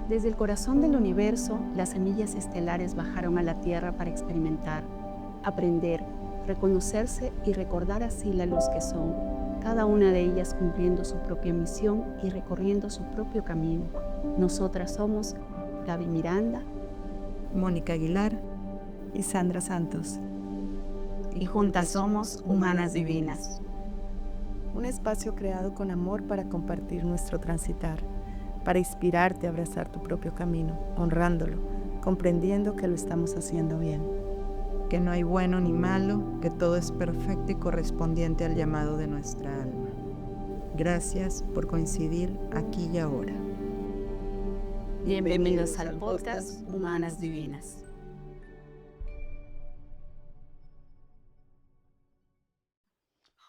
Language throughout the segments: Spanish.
Desde el corazón del universo, las semillas estelares bajaron a la Tierra para experimentar, aprender, reconocerse y recordar así la luz que son, cada una de ellas cumpliendo su propia misión y recorriendo su propio camino. Nosotras somos Gaby Miranda, Mónica Aguilar y Sandra Santos. y juntas somos Humanas Divinas. Un espacio creado con amor para compartir nuestro transitar, para inspirarte a abrazar tu propio camino, honrándolo, comprendiendo que lo estamos haciendo bien. Que no hay bueno ni malo, que todo es perfecto y correspondiente al llamado de nuestra alma. Gracias por coincidir aquí y ahora. Bienvenidos al podcast Humanas Divinas.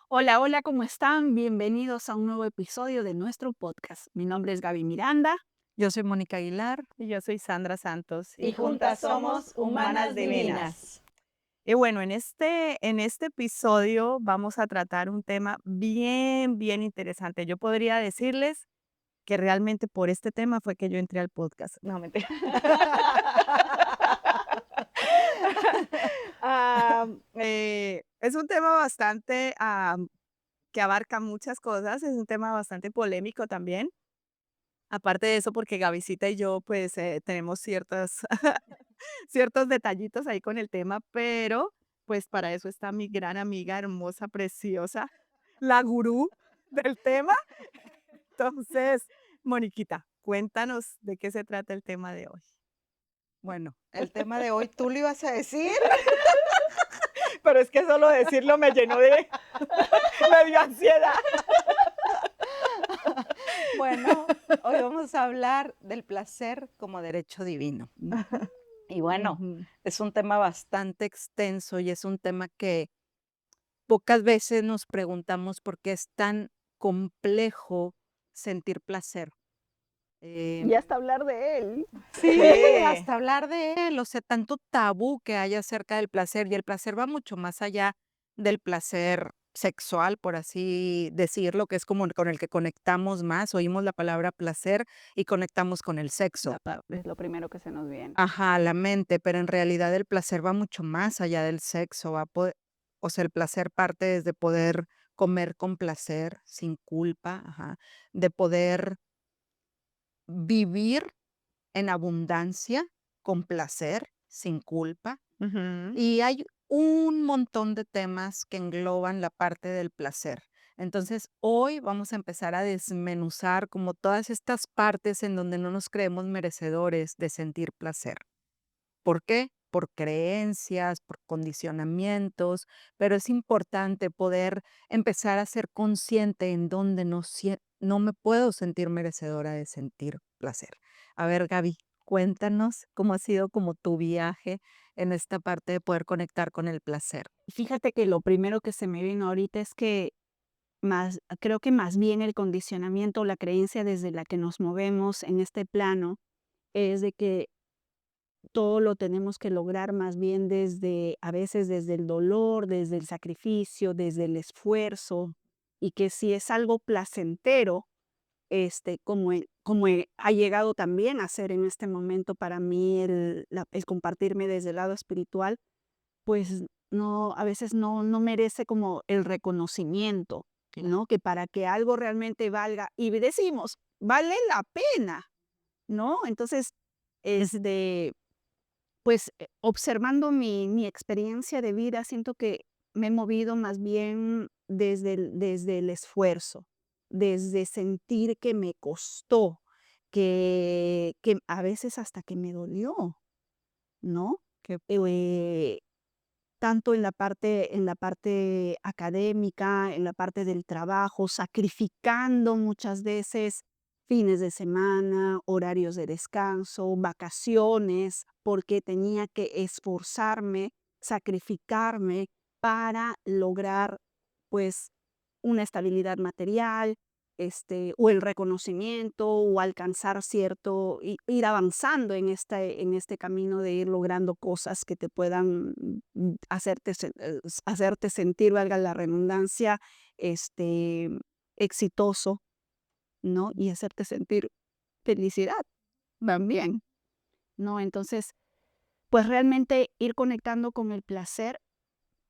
Hola, hola, ¿cómo están? Bienvenidos a un nuevo episodio de nuestro podcast. Mi nombre es Gaby Miranda. Yo soy Mónica Aguilar. Y yo soy Sandra Santos. Y juntas somos Humanas Divinas. Y bueno, en este episodio vamos a tratar un tema bien interesante. Yo podría decirles que realmente por este tema fue que yo entré al podcast. No, mentira. Es un tema bastante que abarca muchas cosas, es un tema bastante polémico también. Aparte de eso, porque Gabycita y yo, pues, tenemos ciertos detallitos ahí con el tema, pero, pues, para eso está mi gran amiga, hermosa, preciosa, la gurú del tema. Entonces, Moniquita, cuéntanos de qué se trata el tema de hoy. Bueno, el tema de hoy, ¿tú lo ibas a decir? Pero es que solo decirlo me llenó de me dio ansiedad. Bueno, hoy vamos a hablar del placer como derecho divino. Y bueno, Ujú. es un tema bastante extenso y es un tema que pocas veces nos preguntamos por qué es tan complejo sentir placer. Y hasta hablar de él. Sí, Sí. hasta hablar de él, o sea, tanto tabú que hay acerca del placer, y el placer va mucho más allá del placer sexual, por así decirlo, que es como con el que conectamos más, oímos la palabra placer y conectamos con el sexo. Es lo primero que se nos viene. Ajá, la mente, pero en realidad el placer va mucho más allá del sexo, o sea, el placer parte desde poder comer con placer, sin culpa, ajá, de poder vivir en abundancia, con placer, sin culpa. Ujú. Y hay un montón de temas que engloban la parte del placer. Entonces, hoy vamos a empezar a desmenuzar como todas estas partes en donde no nos creemos merecedores de sentir placer. ¿Por qué? Por creencias, por condicionamientos, pero es importante poder empezar a ser consciente en donde no me puedo sentir merecedora de sentir placer. A ver, Gaby, cuéntanos cómo ha sido como tu viaje en esta parte de poder conectar con el placer. Fíjate que lo primero que se me vino ahorita es que creo que más bien el condicionamiento, la creencia desde la que nos movemos en este plano es de que todo lo tenemos que lograr más bien desde, a veces desde el dolor, desde el sacrificio, desde el esfuerzo, y que si es algo placentero, ha llegado también a ser en este momento para mí el compartirme desde el lado espiritual, pues no, a veces no merece como el reconocimiento, ¿no? Que para que algo realmente valga, y decimos, vale la pena, ¿no? Entonces, es de, pues, observando mi experiencia de vida, siento que me he movido más bien desde el esfuerzo, desde sentir que me costó, que a veces hasta que me dolió, ¿no? Que Eh, Tanto en la parte académica, en la parte del trabajo, sacrificando muchas veces fines de semana, horarios de descanso, vacaciones, porque tenía que esforzarme, sacrificarme para lograr, pues, una estabilidad material, o el reconocimiento, o alcanzar cierto ir avanzando en este camino de ir logrando cosas que te puedan, hacerte sentir, valga la redundancia, exitoso, ¿no? Y hacerte sentir felicidad. van bien, ¿no? Entonces, pues realmente ir conectando con el placer,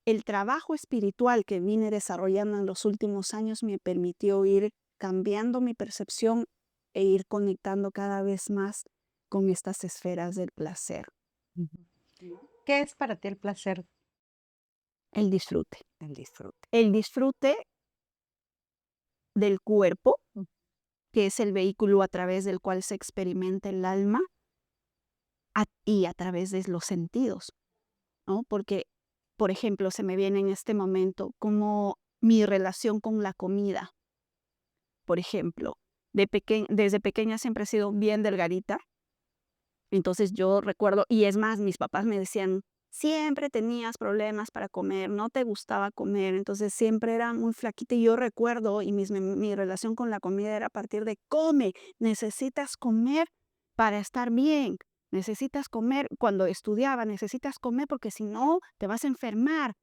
el trabajo espiritual que vine desarrollando en los últimos años me permitió ir cambiando mi percepción e ir conectando cada vez más con estas esferas del placer, Ujú. ¿Qué es para ti el placer? el disfrute. El disfrute. El disfrute del cuerpo, Mm. que es el vehículo a través del cual se experimenta el alma, y a través de los sentidos, ¿no? Porque, por ejemplo, se me viene en este momento como mi relación con la comida. Por ejemplo, desde pequeña siempre he sido bien delgadita. Entonces yo recuerdo, y es más, mis papás me decían, siempre tenías problemas para comer, no te gustaba comer, entonces siempre era muy flaquita y yo recuerdo, y mi relación con la comida era a partir de come, necesitas comer para estar bien, necesitas comer, cuando estudiaba, necesitas comer porque si no te vas a enfermar,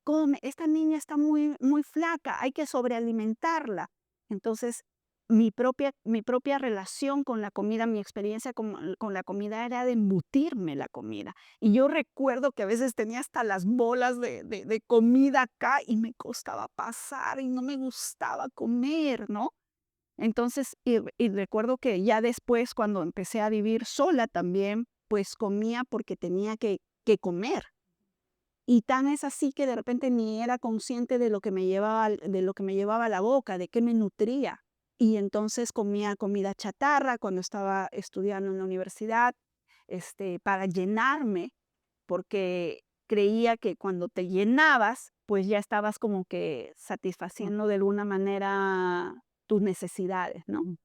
come, esta niña está muy, muy flaca, hay que sobrealimentarla. Entonces mi propia relación con la comida, mi experiencia con la comida era de embutirme la comida. Y yo recuerdo que a veces tenía hasta las bolas de comida acá y me costaba pasar y no me gustaba comer, ¿no? Entonces, y recuerdo que ya después, cuando empecé a vivir sola también, pues comía porque tenía que comer. Y tan es así que de repente ni era consciente de lo que me llevaba a la boca, de qué me nutría. Y entonces comía comida chatarra cuando estaba estudiando en la universidad, para llenarme, porque creía que cuando te llenabas, pues ya estabas como que satisfaciendo de alguna manera tus necesidades, ¿no? Mm.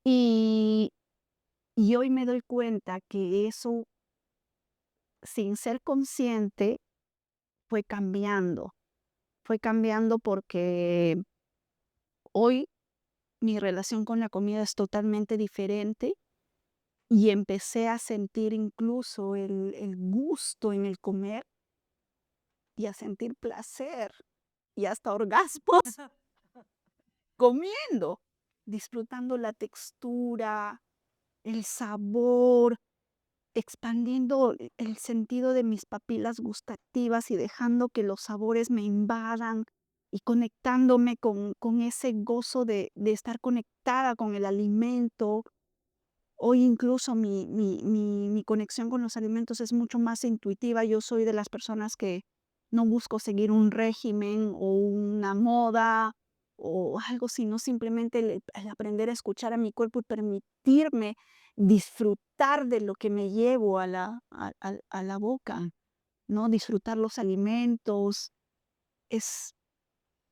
Y y hoy me doy cuenta que eso, sin ser consciente, fue cambiando. Fue cambiando porque hoy mi relación con la comida es totalmente diferente y empecé a sentir incluso el gusto en el comer y a sentir placer y hasta orgasmos comiendo, disfrutando la textura, el sabor, expandiendo el sentido de mis papilas gustativas y dejando que los sabores me invadan y conectándome con ese gozo de estar conectada con el alimento. Hoy incluso mi conexión con los alimentos es mucho más intuitiva. Yo soy de las personas que no busco seguir un régimen o una moda o algo, sino simplemente el aprender a escuchar a mi cuerpo y permitirme disfrutar de lo que me llevo a la boca, Mm. ¿no? Disfrutar los alimentos. Es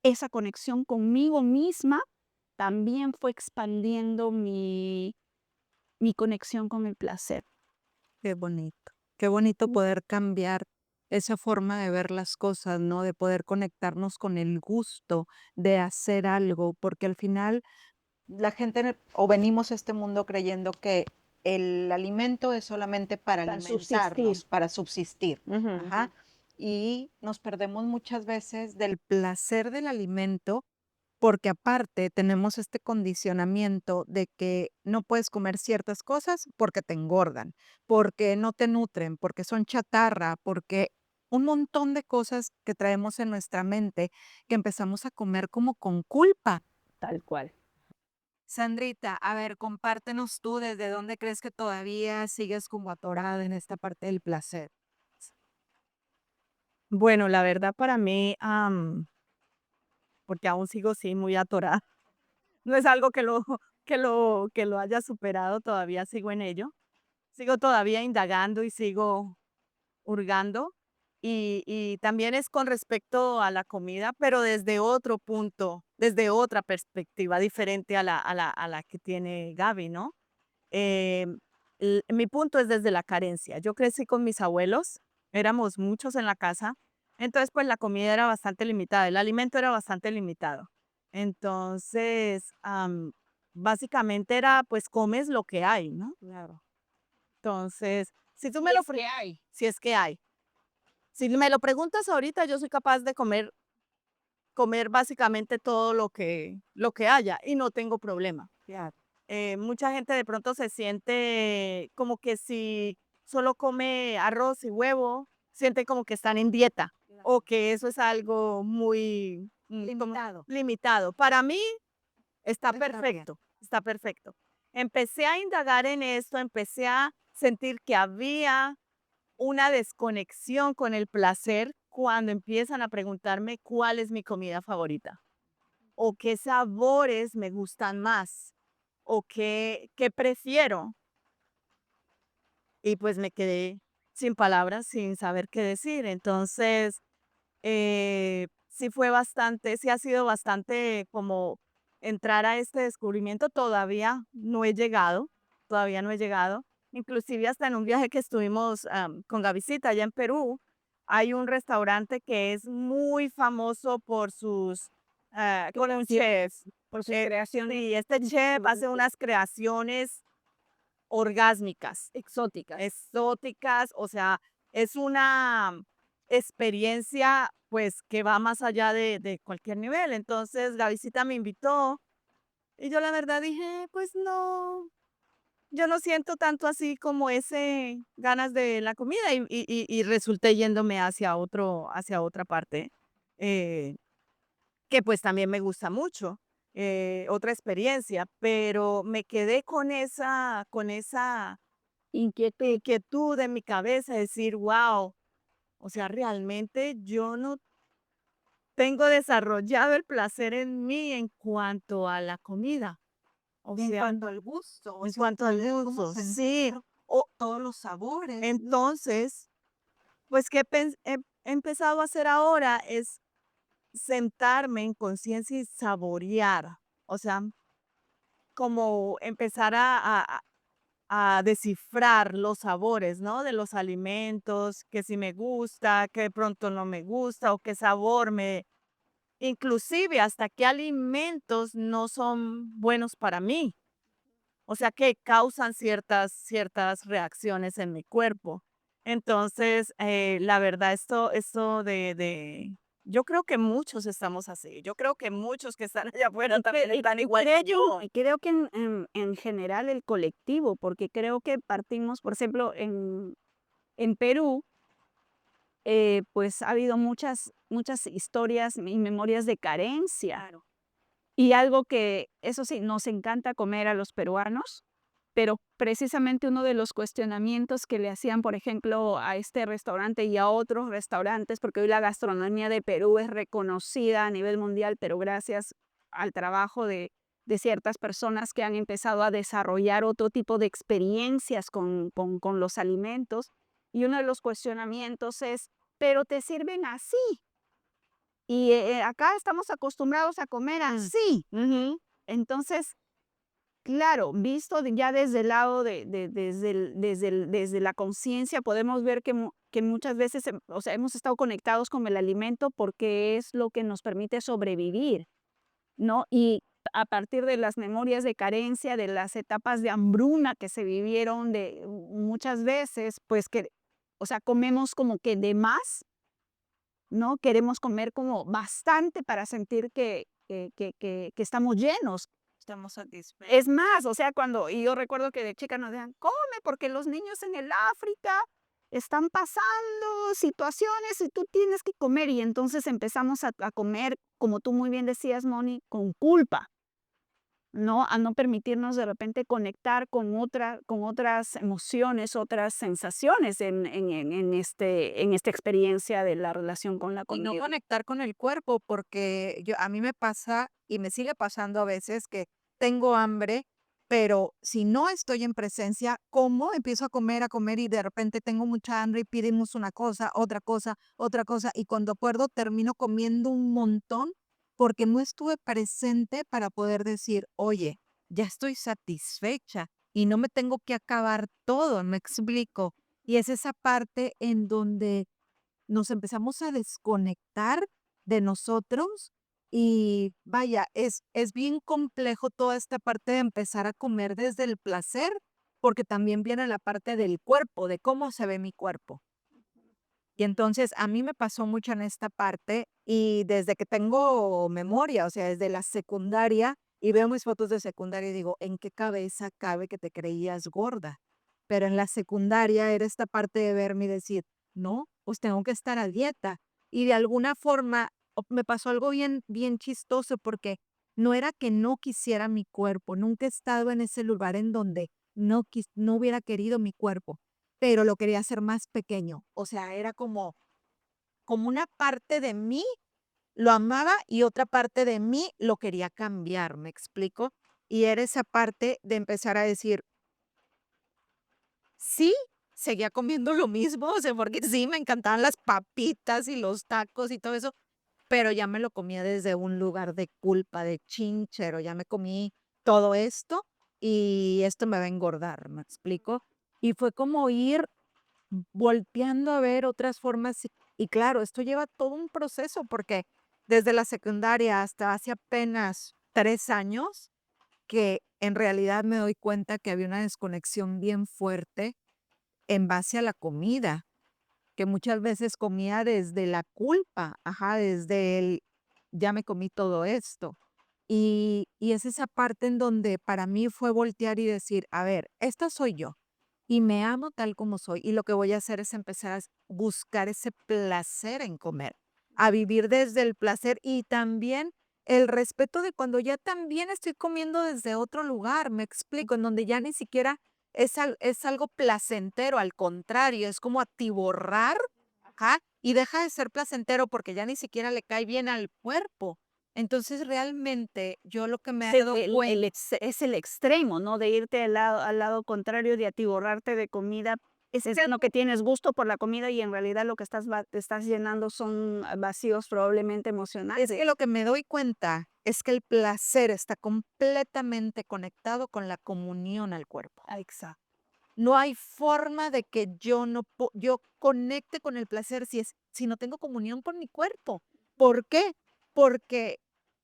esa conexión conmigo misma también fue expandiendo mi conexión con el placer. Qué bonito. Qué bonito Mm. poder cambiar esa forma de ver las cosas, ¿no? De poder conectarnos con el gusto de hacer algo, porque al final la gente o venimos a este mundo creyendo que el alimento es solamente para Para subsistir. alimentarnos, para subsistir. Ujú. Ajá. Y nos perdemos muchas veces del placer del alimento porque aparte tenemos este condicionamiento de que no puedes comer ciertas cosas porque te engordan, porque no te nutren, porque son chatarra, porque un montón de cosas que traemos en nuestra mente que empezamos a comer como con culpa. Tal cual. Sandrita, a ver, compártenos tú desde dónde crees que todavía sigues como atorada en esta parte del placer. Bueno, la verdad para mí, porque aún sigo, sí, muy atorada. No es algo que lo haya superado, todavía sigo en ello. Sigo todavía indagando y sigo hurgando. Y también es con respecto a la comida, pero desde otro punto, desde otra perspectiva diferente a la que tiene Gaby, ¿no? Em, mi punto es desde la carencia. Yo crecí con mis abuelos, éramos muchos en la casa, entonces pues la comida era bastante limitada, el alimento era bastante limitado. Entonces, básicamente era pues comes lo que hay, ¿no? Claro. Entonces, si tú Si me lo, es que hay. si es que hay, si me lo preguntas ahorita, yo soy capaz de comer básicamente todo lo que haya y no tengo problema. Claro. Mucha gente de pronto se siente como que si solo come arroz y huevo, siente como que están en dieta o que eso es algo muy limitado. Para mí está perfecto, está perfecto. Empecé a indagar en esto, empecé a sentir que había una desconexión con el placer cuando empiezan a preguntarme cuál es mi comida favorita o qué sabores me gustan más o qué prefiero. Y pues me quedé sin palabras, sin saber qué decir. Entonces, sí fue bastante, sí ha sido bastante como entrar a este descubrimiento. Todavía no he llegado. Inclusive hasta en un viaje que estuvimos con Gavisita allá en Perú, hay un restaurante que es muy famoso por sus con un chef, por sus creaciones sí, este chef hace unas creaciones orgásmicas, exóticas. exóticas, o sea, es una experiencia, pues, que va más allá de cualquier nivel. Entonces, la visita me invitó y yo la verdad dije, pues no, yo no siento tanto así como ese ganas de la comida y resulté yéndome hacia otra parte, eh, que pues también me gusta mucho, otra experiencia, pero me quedé con esa Inquietud. inquietud en mi cabeza, decir, wow, o sea, realmente yo no tengo desarrollado el placer en mí en cuanto a la comida. O En sea, cuanto al gusto, o en sea, cuanto al poder como gusto, sí. sentir O, todos los sabores. entonces, pues, ¿qué he empezado a hacer ahora? Es sentarme en conciencia y saborear. O sea, como empezar a descifrar los sabores, ¿no? De los alimentos, que si me gusta, que de pronto no me gusta, o qué sabor inclusive hasta qué alimentos no son buenos para mí. O sea, que causan ciertas reacciones en mi cuerpo. Entonces, la verdad, esto yo creo que muchos estamos así. Yo creo que muchos que están allá afuera también están igual que yo. Y creo que en general el colectivo, porque creo que partimos, por ejemplo, en Perú, pues ha habido muchas historias y memorias de carencia. Claro. Y algo que, eso sí, nos encanta comer a los peruanos, pero precisamente uno de los cuestionamientos que le hacían, por ejemplo, a este restaurante y a otros restaurantes, porque hoy la gastronomía de Perú es reconocida a nivel mundial, pero gracias al trabajo de ciertas personas que han empezado a desarrollar otro tipo de experiencias con los alimentos. Y uno de los cuestionamientos es, pero te sirven así. Y acá estamos acostumbrados a comer así. Ujú. Entonces, claro, visto ya desde el lado desde la conciencia, podemos ver que muchas veces, o sea, hemos estado conectados con el alimento porque es lo que nos permite sobrevivir, ¿no? Y a partir de las memorias de carencia, de las etapas de hambruna que se vivieron de muchas veces, pues que, o sea, comemos como que de más, ¿no? Queremos comer como bastante para sentir que estamos llenos. Estamos satisfechos. Es más, o sea, y yo recuerdo que de chica nos decían, come, porque los niños en el África están pasando situaciones y tú tienes que comer. Y entonces empezamos a comer, como tú muy bien decías, Moni, con culpa, ¿no? A no permitirnos de repente conectar con otras emociones, otras sensaciones en esta experiencia de la relación con la Y no comida. conectar con el cuerpo, porque a mí me pasa y me sigue pasando a veces que tengo hambre, pero si no estoy en presencia, como empiezo a comer y de repente tengo mucha hambre y pedimos una cosa, otra cosa, y cuando acuerdo termino comiendo un montón porque no estuve presente para poder decir, oye, ya estoy satisfecha y no me tengo que acabar todo, me explico. Y es esa parte en donde nos empezamos a desconectar de nosotros y vaya, es bien complejo toda esta parte de empezar a comer desde el placer, porque también viene la parte del cuerpo, de cómo se ve mi cuerpo. Y entonces a mí me pasó mucho en esta parte y desde que tengo memoria, o sea, desde la secundaria, y veo mis fotos de secundaria y digo, ¿en qué cabeza cabe que te creías gorda? Pero en la secundaria era esta parte de verme y decir, no, pues tengo que estar a dieta. Y de alguna forma me pasó algo bien, bien chistoso porque no era que no quisiera mi cuerpo, nunca he estado en ese lugar en donde no hubiera querido mi cuerpo, pero lo quería hacer más pequeño. O sea, era como una parte de mí lo amaba y otra parte de mí lo quería cambiar, ¿me explico? Y era esa parte de empezar a decir, sí, seguía comiendo lo mismo, o sea, porque sí, me encantaban las papitas y los tacos y todo eso, pero ya me lo comía desde un lugar de culpa, de chinchero, ya me comí todo esto y esto me va a engordar, ¿me explico? Y fue como ir volteando a ver otras formas y claro, esto lleva todo un proceso porque desde la secundaria hasta hace apenas 3 años que en realidad me doy cuenta que había una desconexión bien fuerte en base a la comida, que muchas veces comía desde la culpa, ajá, desde el ya me comí todo esto. Y es esa parte en donde para mí fue voltear y decir, a ver, esta soy yo y me amo tal como soy y lo que voy a hacer es empezar a buscar ese placer en comer, a vivir desde el placer y también el respeto de cuando ya también estoy comiendo desde otro lugar, me explico, en donde ya ni siquiera es algo placentero, al contrario, es como atiborrar, ajá, y deja de ser placentero porque ya ni siquiera le cae bien al cuerpo. Entonces, realmente, yo lo que me he Sí, dado cuenta es el extremo, ¿no? De irte al lado contrario, de atiborrarte de comida, es en lo que tienes gusto por la comida y en realidad lo que te estás llenando son vacíos probablemente es emocionales. que lo que me doy cuenta es que el placer está completamente conectado con la comunión al cuerpo. Exacto. No hay forma de que yo conecte con el placer si no tengo comunión con mi cuerpo. ¿Por qué? Porque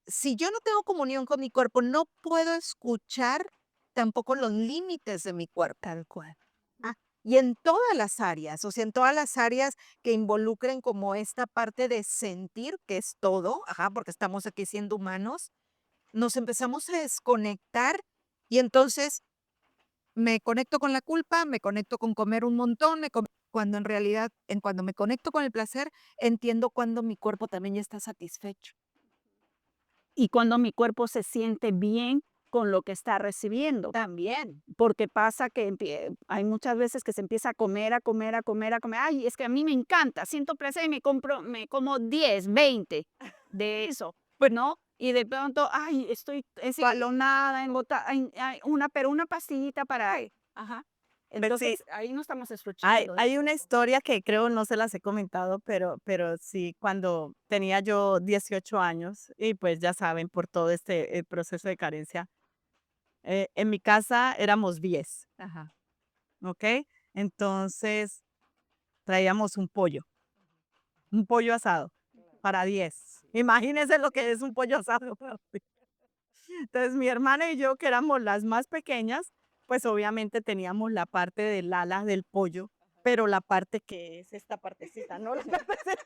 si yo no tengo comunión con mi cuerpo, no puedo escuchar tampoco los límites de mi cuerpo. Tal cual. Ah, y en todas las áreas, o sea, en todas las áreas que involucren como esta parte de sentir, que es todo, ajá, porque estamos aquí siendo humanos, nos empezamos a desconectar y entonces me conecto con la culpa, me conecto con comer un montón, cuando en realidad, cuando me conecto con el placer, entiendo cuando mi cuerpo también ya está satisfecho. Y cuando mi cuerpo se siente bien con lo que está recibiendo. También. Porque pasa que hay muchas veces que se empieza a comer, a comer, a comer, a comer. Ay, es que a mí me encanta, siento placer y me como 10, 20 de eso, pues, ¿no? Y de pronto, ay, estoy esbalonada, embota ay, pero una pastillita para ajá. Pues sí, Entonces, ahí no estamos hay escuchando, hay una historia que creo no se las he comentado, pero sí, cuando tenía yo 18 años y, pues, ya saben, por todo este, proceso de carencia, en mi casa éramos 10, Ajá. ¿okey? Entonces, traíamos un pollo asado para 10. Imagínense lo que es un pollo asado para 10. Entonces, mi hermana y yo, que éramos las más pequeñas, pues, obviamente teníamos la parte del ala del pollo, pero la parte que es esta partecita, ¿no? La partecita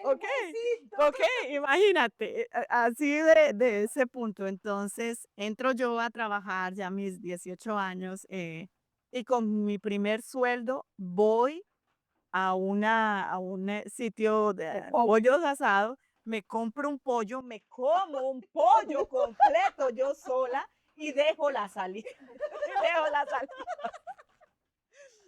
okey, okey, imagínate, así de ese punto. Entonces, entro yo a trabajar ya a mis 18 años, y con mi primer sueldo voy a un, sitio de pollos asados, me compro un pollo, me como un pollo completo yo sola y dejo la salida, y dejo la salida.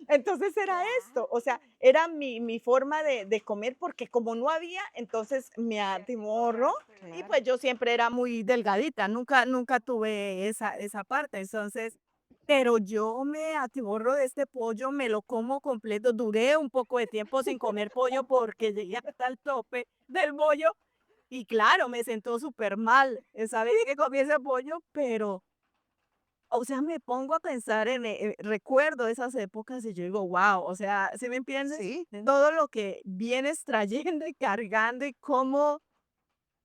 Entonces era esto, o sea, era mi forma de comer, porque como no había, entonces me atiborro y, Claro. pues, yo siempre era muy delgadita, nunca tuve esa parte. Entonces, pero yo me atiborro de este pollo, me lo como completo. Duré un poco de tiempo sin comer pollo porque llegué hasta el tope del pollo y claro, me sentó súper mal esa vez que comí ese pollo, pero o sea, me pongo a pensar recuerdo esas épocas y yo digo: "Guau", o sea, ¿sí me entiendes? Sí. Todo lo que vienes trayendo y cargando y cómo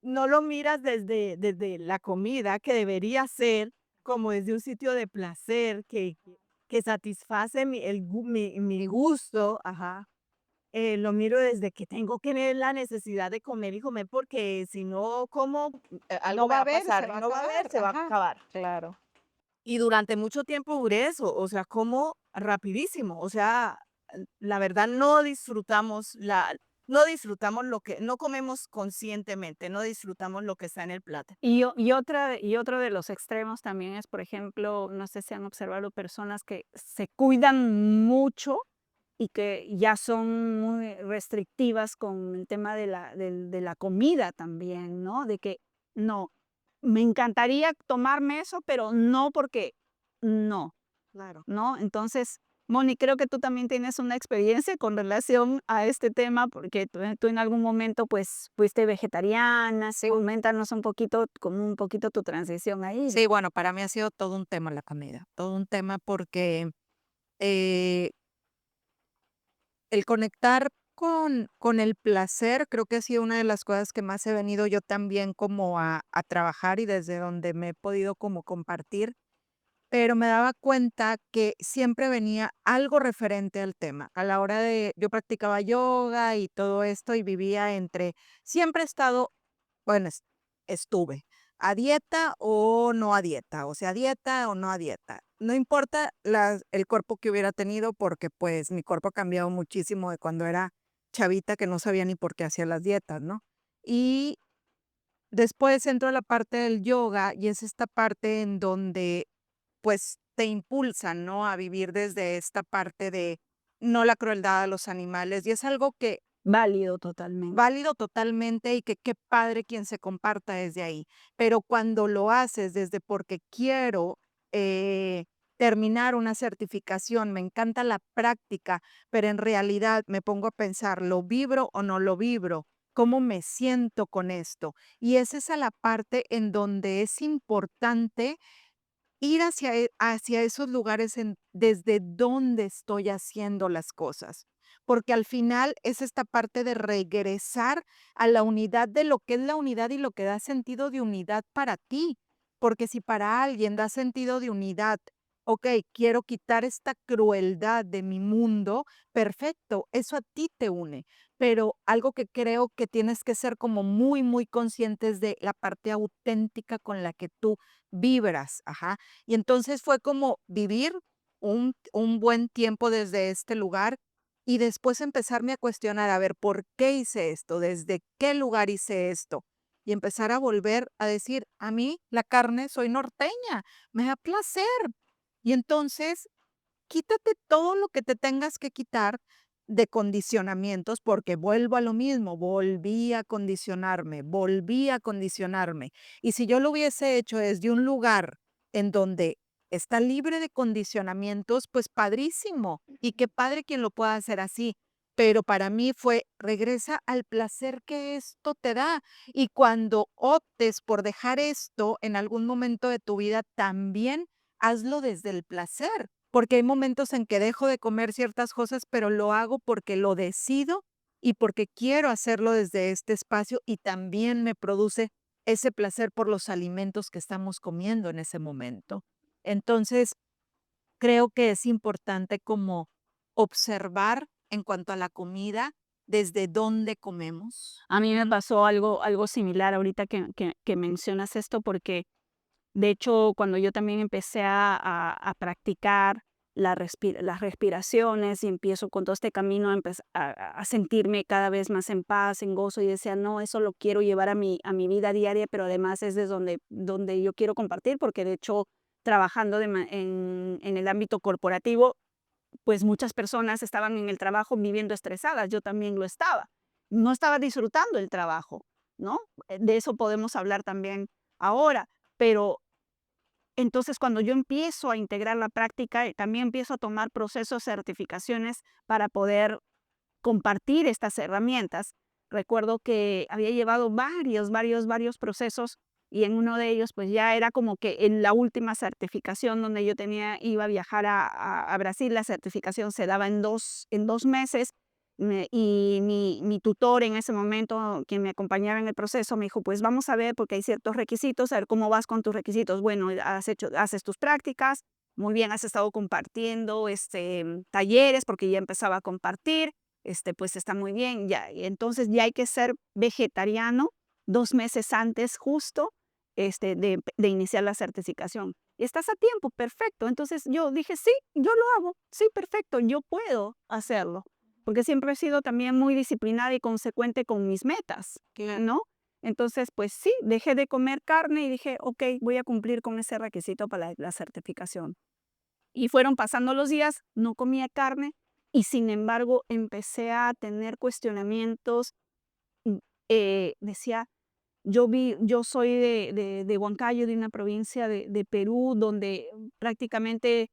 no lo miras desde la comida, que debería ser como desde un sitio de placer que satisface mi gusto, ajá. lo miro desde que tengo que ver la necesidad de comer y comer, porque si no como, algo No me va va a a haber, se pasar va y a no va a haber, acabar. se va a Ajá, acabar. claro. Y durante mucho tiempo duré eso, o sea, como rapidísimo, o sea, la verdad no disfrutamos lo que no comemos conscientemente, no disfrutamos lo que está en el plato. Y otro de los extremos también es, por ejemplo, no sé si han observado personas que se cuidan mucho y que ya son muy restrictivas con el tema de la comida también, ¿no? De que no, me encantaría tomarme eso, pero no porque no. Claro. ¿No? Entonces, Moni, creo que tú también tienes una experiencia con relación a este tema, porque tú en algún momento, pues, fuiste vegetariana. Sí, Coméntanos un poquito, como un poquito tu transición ahí. sí, bueno, para mí ha sido todo un tema la comida, todo un tema porque, eh, el conectar con el placer creo que ha sido una de las cosas que más he venido yo también como a trabajar y desde donde me he podido como compartir. Pero me daba cuenta que siempre venía algo referente al tema. A la hora de yo practicaba yoga y todo esto, y vivía entre siempre he estado, bueno, estuve a dieta o no a dieta, o sea, a dieta o no a dieta. No importa el cuerpo que hubiera tenido, porque, pues, mi cuerpo ha cambiado muchísimo de cuando era chavita, que no sabía ni por qué hacía las dietas, ¿no? Y después entro a la parte del yoga, y es esta parte en donde pues, te impulsan, ¿no?, a vivir desde esta parte de no la crueldad a los animales, y es algo que Válido totalmente. válido totalmente y que qué padre quien se comparta desde ahí. Pero cuando lo haces desde porque quiero, terminar una certificación, me encanta la práctica, pero en realidad me pongo a pensar, ¿lo vibro o no lo vibro? ¿Cómo me siento con esto? Y es esa la parte en donde es importante ir hacia esos lugares desde donde estoy haciendo las cosas, porque al final es esta parte de regresar a la unidad de lo que es la unidad y lo que da sentido de unidad para ti, porque si para alguien da sentido de unidad, okey, quiero quitar esta crueldad de mi mundo, perfecto, eso a ti te une, pero algo que creo que tienes que ser como muy, muy conscientes de la parte auténtica con la que tú vibras, ajá. Y entonces fue como vivir un buen tiempo desde este lugar y después empezarme a cuestionar, a ver, ¿por qué hice esto? ¿Desde qué lugar hice esto? Y empezar a volver a decir, a mí la carne soy norteña, me da placer. Y entonces quítate todo lo que te tengas que quitar de condicionamientos, porque vuelvo a lo mismo, volví a condicionarme. Y si yo lo hubiese hecho desde un lugar en donde está libre de condicionamientos, pues padrísimo. Y qué padre quien lo pueda hacer así. Pero para mí fue, regresa al placer que esto te da. Y cuando optes por dejar esto en algún momento de tu vida, también hazlo desde el placer, porque hay momentos en que dejo de comer ciertas cosas, pero lo hago porque lo decido y porque quiero hacerlo desde este espacio y también me produce ese placer por los alimentos que estamos comiendo en ese momento. Entonces, creo que es importante como observar en cuanto a la comida, desde dónde comemos. A mí me pasó algo similar ahorita que mencionas esto, porque de hecho, cuando yo también empecé a practicar las respiraciones y empiezo con todo este camino a sentirme cada vez más en paz, en gozo, y decía, no, eso lo quiero llevar a mi vida diaria, pero además es de donde yo quiero compartir, porque de hecho, trabajando en el ámbito corporativo, pues muchas personas estaban en el trabajo viviendo estresadas, yo también lo estaba. No estaba disfrutando el trabajo, ¿no? De eso podemos hablar también ahora, pero entonces, cuando yo empiezo a integrar la práctica, también empiezo a tomar procesos, certificaciones para poder compartir estas herramientas. Recuerdo que había llevado varios procesos y en uno de ellos, pues ya era como que en la última certificación donde yo iba a viajar a Brasil. La certificación se daba en 2 meses. Y mi tutor en ese momento, quien me acompañaba en el proceso, me dijo, pues vamos a ver, porque hay ciertos requisitos, a ver cómo vas con tus requisitos. Bueno, haces tus prácticas, muy bien, has estado compartiendo talleres, porque ya empezaba a compartir. pues está muy bien, ya, y entonces ya hay que ser vegetariano 2 meses antes justo, de iniciar la certificación. Y estás a tiempo, perfecto. Entonces yo dije: "Sí, yo lo hago, sí, perfecto, yo puedo hacerlo", porque siempre he sido también muy disciplinada y consecuente con mis metas, Claro. ¿no? Entonces, pues sí, dejé de comer carne y dije: "Okey, voy a cumplir con ese requisito para la certificación". Y fueron pasando los días, no comía carne y, sin embargo, empecé a tener cuestionamientos. mm, Decía, yo soy de Huancayo, de una provincia de Perú, donde prácticamente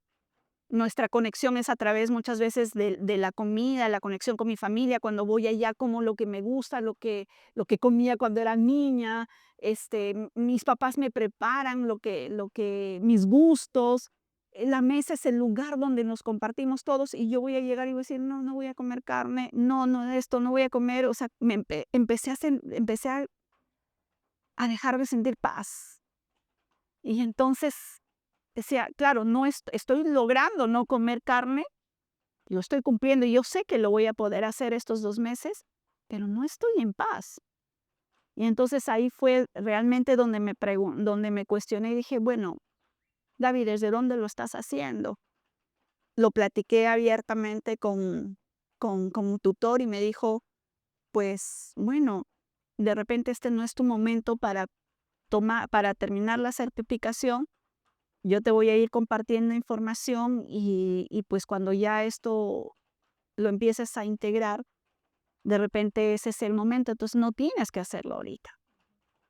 nuestra conexión es a través muchas veces de la comida, la conexión con mi familia. Cuando voy allá como lo que me gusta, lo que comía cuando era niña. Mis papás me preparan lo que mis gustos. La mesa es el lugar donde nos compartimos todos y yo voy a llegar y voy a decir: "No, no voy a comer carne, no, no esto, no voy a comer", o sea, empecé a dejar de sentir paz. Y entonces decía: "Claro, no estoy logrando no comer carne, lo estoy cumpliendo y yo sé que lo voy a poder hacer estos 2 meses, pero no estoy en paz". Y entonces ahí fue realmente donde me cuestioné y dije: "Bueno, David, ¿desde dónde lo estás haciendo?". Lo platiqué abiertamente con un tutor y me dijo: "Pues, bueno, de repente este no es tu momento para terminar la certificación. Yo te voy a ir compartiendo información y, pues, cuando ya esto lo empieces a integrar, de repente ese es el momento, entonces no tienes que hacerlo ahorita".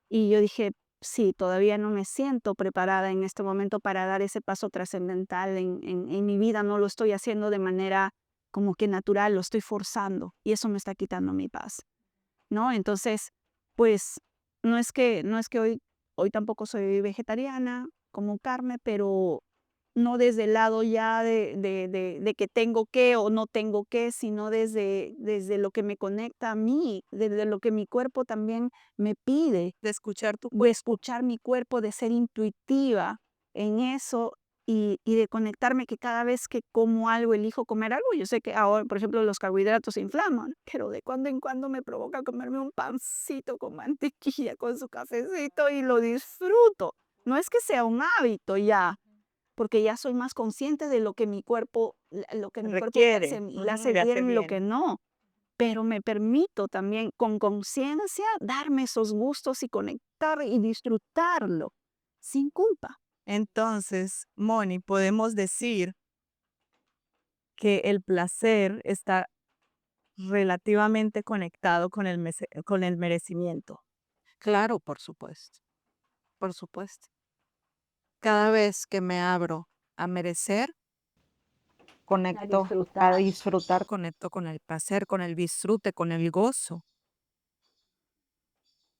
Y yo dije: "Sí, todavía no me siento preparada en este momento para dar ese paso trascendental en mi vida, no lo estoy haciendo de manera como que natural, lo estoy forzando y eso me está quitando mi paz", ¿no? Entonces, pues, no es que hoy tampoco soy vegetariana, como carne, pero no desde el lado ya de que tengo que o no tengo que, sino desde lo que me conecta a mí, desde lo que mi cuerpo también me pide, De escuchar tu de cuerpo. escuchar mi cuerpo, de ser intuitiva en eso y de conectarme que cada vez que como algo, elijo comer algo. Yo sé que ahora, por ejemplo, los carbohidratos inflaman, pero de cuando en cuando me provoca comerme un pancito con mantequilla, con su cafecito y lo disfruto. No es que sea un hábito ya, porque ya soy más consciente de lo que mi cuerpo Requiere, me hace le hace bien y lo que bien. no. Pero me permito también, con conciencia, darme esos gustos y conectar y disfrutarlo, sin culpa. Entonces, Moni, podemos decir que el placer está relativamente conectado con con el merecimiento. Claro, por supuesto, por supuesto. Cada vez que me abro a merecer, A conecto a disfrutar. disfrutar, conecto con el placer, con el disfrute, con el gozo.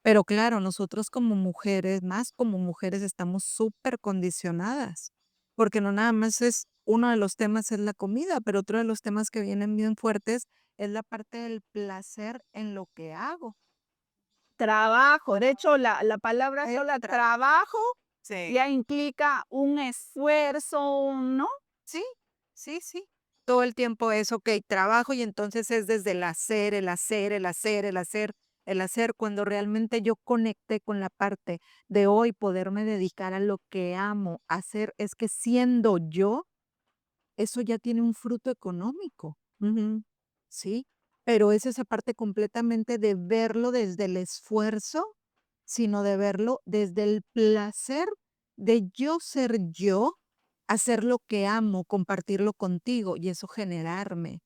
Pero claro, nosotros como mujeres, más como mujeres, estamos súper condicionadas, porque no nada más es uno de los temas es la comida, pero otro de los temas que vienen bien fuertes es la parte del placer en lo que hago. Trabajo, de hecho, la palabra El sola tra- trabajo Sí. ya implica un esfuerzo, ¿no? Sí, sí, sí. Todo el tiempo es, ok, trabajo y entonces es desde el hacer, el hacer, el hacer, el hacer, el hacer, cuando realmente yo conecté con la parte de hoy poderme dedicar a lo que amo hacer, es que siendo yo, eso ya tiene un fruto económico, Ujú. ¿sí? Pero es esa parte completamente de verlo desde el esfuerzo, sino de verlo desde el placer de yo ser yo, hacer lo que amo, compartirlo contigo y eso generarme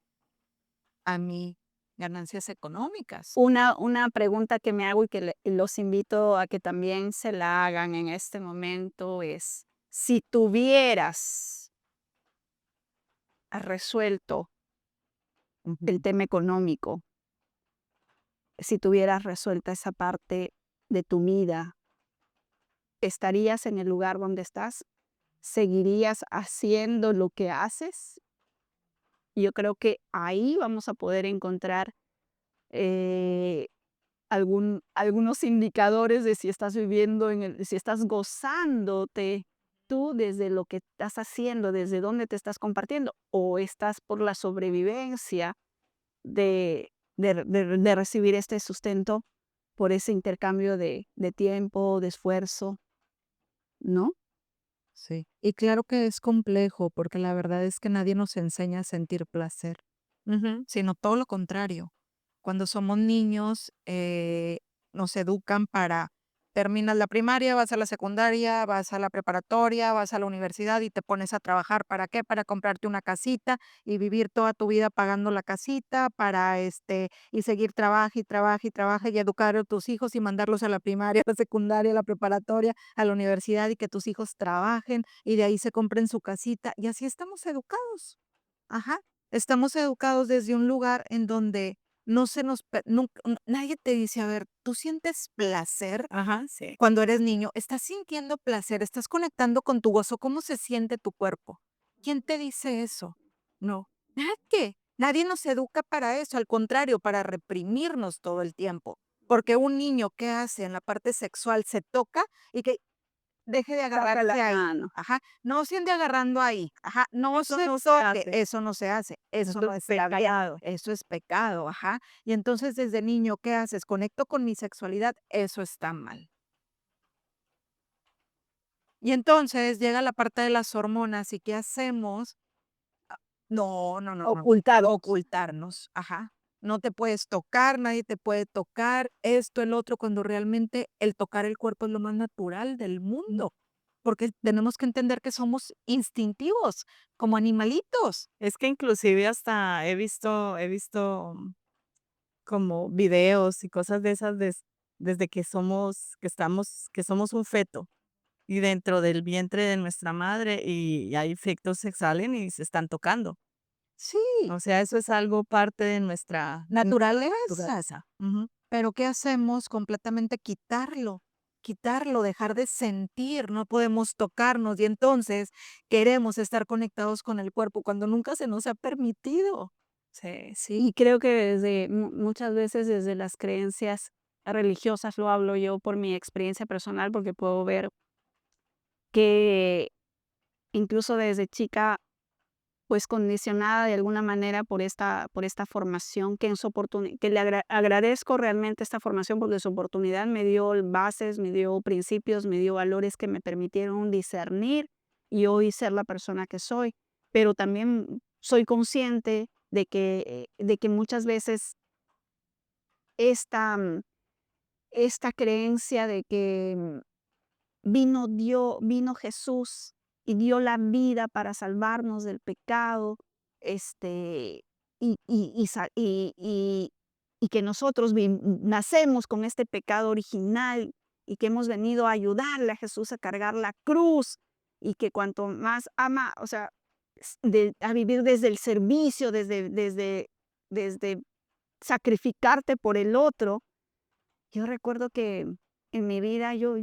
a mí ganancias económicas. Una pregunta que me hago y que los invito a que también se la hagan en este momento es, si tuvieras resuelto el Ujú. tema económico, si tuvieras resuelta esa parte de tu vida, ¿estarías en el lugar donde estás? ¿Seguirías haciendo lo que haces? Yo creo que ahí vamos a poder encontrar eh, algunos indicadores de si estás viviendo si estás gozándote tú desde lo que estás haciendo, desde dónde te estás compartiendo, o estás por la sobrevivencia de recibir este sustento por ese intercambio de tiempo, de esfuerzo, ¿no? Sí. Y claro que es complejo, porque la verdad es que nadie nos enseña a sentir placer, Ujú. sino todo lo contrario. Cuando somos niños, nos educan para terminas la primaria, vas a la secundaria, vas a la preparatoria, vas a la universidad y te pones a trabajar. ¿Para qué? Para comprarte una casita y vivir toda tu vida pagando la casita, para y seguir trabaje y trabaje y trabaje y educar a tus hijos y mandarlos a la primaria, a la secundaria, a la preparatoria, a la universidad y que tus hijos trabajen y de ahí se compren su casita. Y así estamos educados. Ajá. Estamos educados desde un lugar en donde no se nos nadie te dice: "A ver, ¿tú sientes placer Ajá, sí. cuando eres niño? ¿Estás sintiendo placer? ¿Estás conectando con tu gozo? ¿Cómo se siente tu cuerpo?". ¿Quién te dice eso? No, nadie. Nadie nos educa para eso, al contrario, para reprimirnos todo el tiempo. Porque un niño, ¿qué hace? En la parte sexual se toca y que deje de Saca la agarrarse ahí. mano. Ajá. No se ande agarrando ahí. Ajá. No Eso se no se toque. hace. Eso no se hace. Eso Eso no es está bien. pecado. Eso es pecado. Ajá. Y entonces desde niño, ¿qué haces? Conecto con mi sexualidad. Eso está mal. Y entonces llega la parte de las hormonas y ¿qué hacemos? No, no, no, no. Ocultarlo. Ocultarnos. Ajá. No te puedes tocar, nadie te puede tocar, esto, el otro, cuando realmente el tocar el cuerpo es lo más natural del mundo, porque tenemos que entender que somos instintivos, como animalitos. Es que inclusive hasta he visto como videos y cosas de esas desde que somos un feto y dentro del vientre de nuestra madre y hay efectos que salen y se están tocando. Sí, O sea, eso es algo parte de nuestra naturaleza. naturaleza. Ujú. Pero ¿qué hacemos? Completamente quitarlo, quitarlo, dejar de sentir, no podemos tocarnos y entonces queremos estar conectados con el cuerpo cuando nunca se nos ha permitido. Sí, sí. Y creo que desde muchas veces desde las creencias religiosas, lo hablo yo por mi experiencia personal, porque puedo ver que incluso desde chica, pues condicionada de alguna manera por esta formación que en su que le agradezco realmente esta formación porque su oportunidad me dio bases, me dio principios, me dio valores que me permitieron discernir y hoy ser la persona que soy. Pero también soy consciente de que muchas veces esta, esta creencia de que vino Jesús y dio la vida para salvarnos del pecado, este, y que nosotros nacemos con este pecado original y que hemos venido a ayudarle a Jesús a cargar la cruz y que cuanto más ama, o sea, a vivir desde el servicio, desde sacrificarte por el otro. Yo recuerdo que en mi vida yo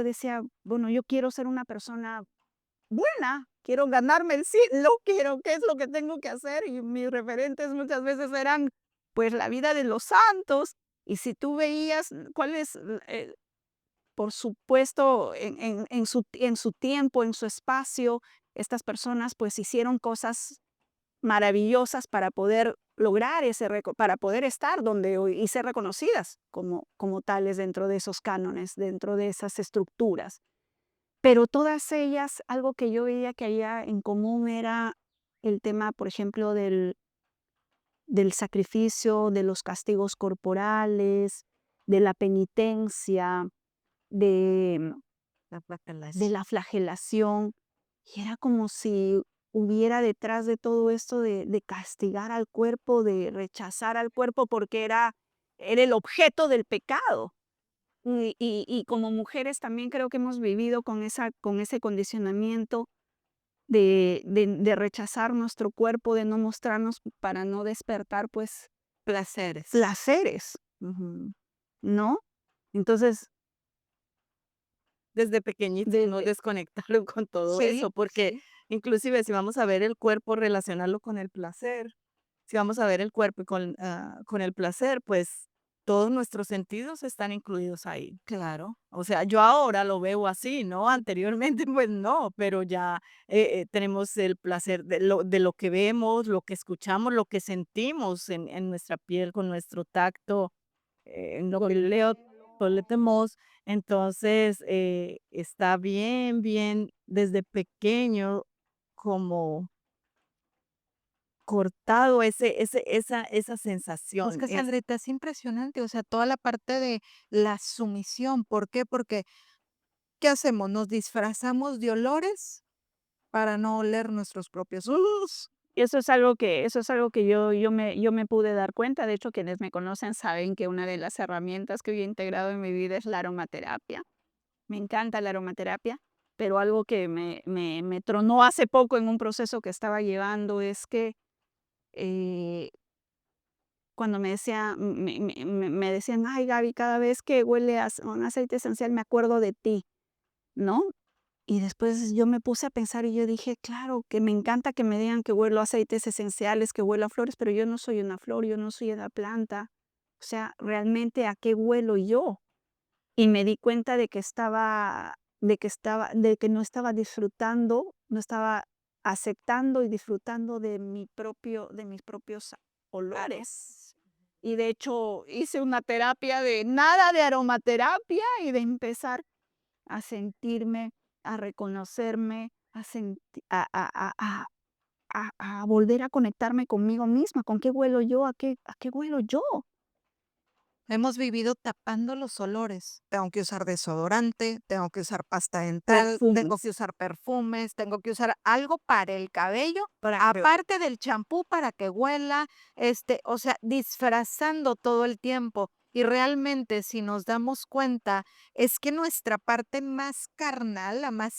decía, bueno, yo quiero ser una persona buena, quiero ganarme el cielo, quiero, ¿qué es lo que tengo que hacer? Y mis referentes muchas veces eran, pues, la vida de los santos. Y si tú veías cuál es, por supuesto, en su tiempo, en su espacio, estas personas, pues, hicieron cosas maravillosas para poder lograr para poder estar donde hoy y ser reconocidas como tales dentro de esos cánones, dentro de esas estructuras. Pero todas ellas, algo que yo veía que había en común era el tema, por ejemplo, del sacrificio, de los castigos corporales, de la penitencia, de La de flagelación. la flagelación, y era como si hubiera detrás de todo esto de castigar al cuerpo, de rechazar al cuerpo, porque era el objeto del pecado. Y como mujeres también creo que hemos vivido con ese condicionamiento de rechazar nuestro cuerpo, de no mostrarnos para no despertar, pues, Placeres. placeres, Ujú. ¿no? Entonces, Desde pequeñitos, ¿no? desde Desconectarlo con todo Sí, eso, porque sí. inclusive si vamos a ver el cuerpo, relacionarlo con el placer, si vamos a ver el cuerpo con el placer, pues todos nuestros sentidos están incluidos ahí. Claro. O sea, yo ahora lo veo así, ¿no? Anteriormente, pues no, pero ya tenemos el placer de lo que vemos, lo que escuchamos, lo que sentimos en nuestra piel, con nuestro tacto, en lo que leo, toletemos. Entonces, está bien, bien desde pequeño como cortado esa Es sensación. que, Sandrita, es impresionante, o sea, toda la parte de la sumisión, ¿por qué? Porque, ¿qué hacemos? Nos disfrazamos de olores para no oler nuestros propios Y eso es algo que yo me pude dar cuenta. De hecho, quienes me conocen saben que una de las herramientas que yo he integrado en mi vida es la aromaterapia. Me encanta la aromaterapia, pero algo que me tronó hace poco en un proceso que estaba llevando es que, eh, cuando me decía me decían: "Ay, Gaby, cada vez que huele a un aceite esencial me acuerdo de ti", ¿no? Y después yo me puse a pensar y yo dije: "Claro, que me encanta que me digan que huelo a aceites esenciales, que huelo a flores, pero yo no soy una flor, yo no soy una planta". O sea, realmente, ¿a qué huelo yo? Y me di cuenta de que no estaba disfrutando, no estaba aceptando y disfrutando de mis propios olores. Y de hecho, hice una terapia de nada de aromaterapia y de empezar a sentirme, a reconocerme, a senti a volver a conectarme conmigo misma, ¿con qué huelo yo? A qué huelo yo? Hemos vivido tapando los olores. Tengo que usar desodorante, tengo que usar pasta dental, tengo Perfumes. que usar perfumes, tengo que usar algo para el cabello, Para que aparte del champú para que huela, o sea, disfrazando todo el tiempo. Y realmente, si nos damos cuenta, es que nuestra parte más carnal, la más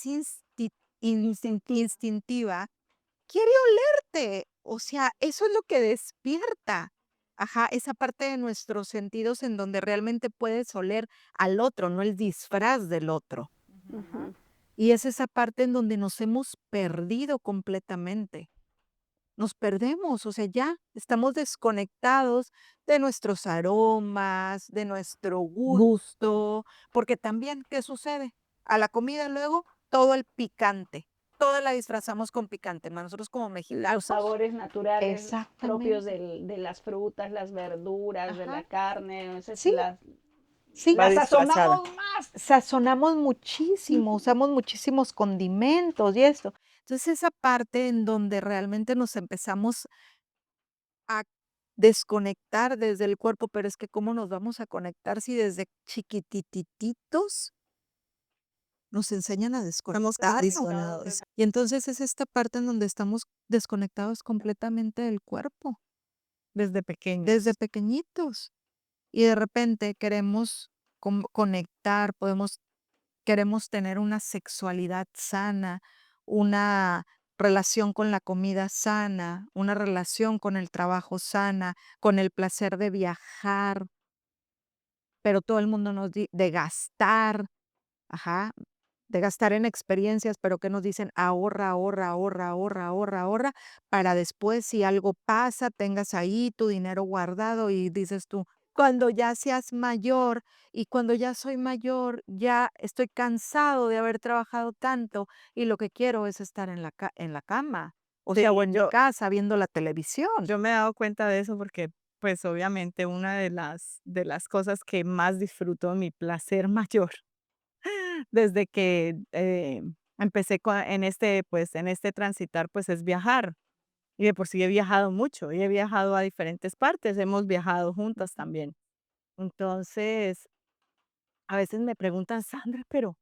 instintiva, quiere olerte. O sea, eso es lo que despierta. Ajá, esa parte de nuestros sentidos en donde realmente puedes oler al otro, no el disfraz del otro. Ujú. Y es esa parte en donde nos hemos perdido completamente. Nos perdemos, o sea, ya estamos desconectados de nuestros aromas, de nuestro gusto, porque también, ¿qué sucede? A la comida luego todo el picante, toda la disfrazamos con picante, más nosotros como Los mexicanos. sabores naturales propios Exactamente. de las frutas, las verduras, de la Ajá. carne, esas Sí, sí. va las disfrazada. sazonamos más. Sazonamos muchísimo, usamos muchísimos condimentos y esto. Entonces, esa parte en donde realmente nos empezamos a desconectar desde el cuerpo, pero es que ¿cómo nos vamos a conectar si desde chiquititititos nos enseñan a Estamos desconectarnos? condicionados. Y entonces es esta parte en donde estamos desconectados completamente del cuerpo, Desde pequeños. desde pequeñitos. Y de repente queremos conectar, queremos tener una sexualidad sana, una relación con la comida sana, una relación con el trabajo sana, con el placer de viajar, pero todo el mundo de gastar, ajá, de gastar en experiencias, pero ¿qué nos dicen? Ahorra, ahorra, ahorra, ahorra, ahorra, ahorra, para después, si algo pasa, tengas ahí tu dinero guardado y dices tú, cuando ya seas mayor y cuando ya soy mayor, ya estoy cansado de haber trabajado tanto y lo que quiero es estar en la cama, o sea, o Sí, en mi casa viendo la televisión. yo me he dado cuenta de eso porque, pues, obviamente una de las cosas que más disfruto, mi placer mayor, desde que, empecé en este, pues, en este transitar, pues, es viajar. Y de por sí he viajado mucho, y he viajado a diferentes partes, hemos viajado juntas también. Entonces, a veces me preguntan: "Sandra, pero,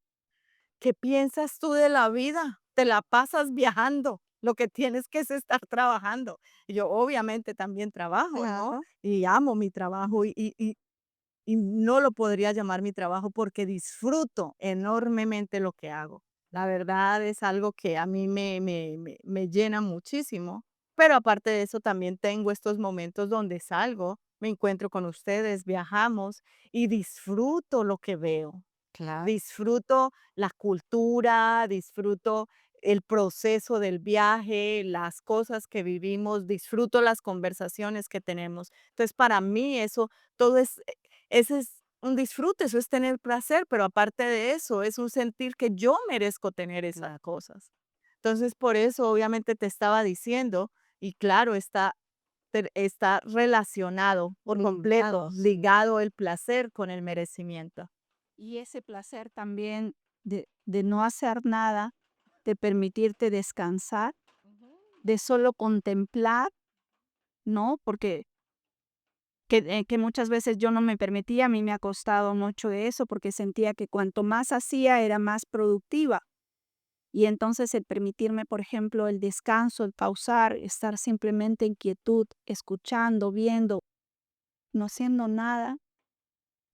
¿qué piensas tú de la vida? Te la pasas viajando, lo que tienes que es estar trabajando". Y yo obviamente también trabajo, ¿no? Claro. Y amo mi trabajo y no lo podría llamar mi trabajo porque disfruto enormemente lo que hago. La verdad es algo que a mí me llena muchísimo, pero aparte de eso también tengo estos momentos donde salgo, me encuentro con ustedes, viajamos y disfruto lo que veo. Claro. Disfruto la cultura, disfruto el proceso del viaje, las cosas que vivimos, disfruto las conversaciones que tenemos. Entonces, para mí eso todo es ese es un disfrute, eso es tener placer, pero aparte de eso, es un sentir que yo merezco tener esas Claro. cosas. Entonces, por eso obviamente te estaba diciendo, y claro, está relacionado por completo, Ligados. ligado el placer con el merecimiento. Y ese placer también de no hacer nada, de permitirte descansar, de solo contemplar, ¿no? Porque que muchas veces yo no me permitía, a mí me ha costado mucho eso, porque sentía que cuanto más hacía era más productiva. Y entonces el permitirme, por ejemplo, el descanso, el pausar, estar simplemente en quietud, escuchando, viendo, no haciendo nada,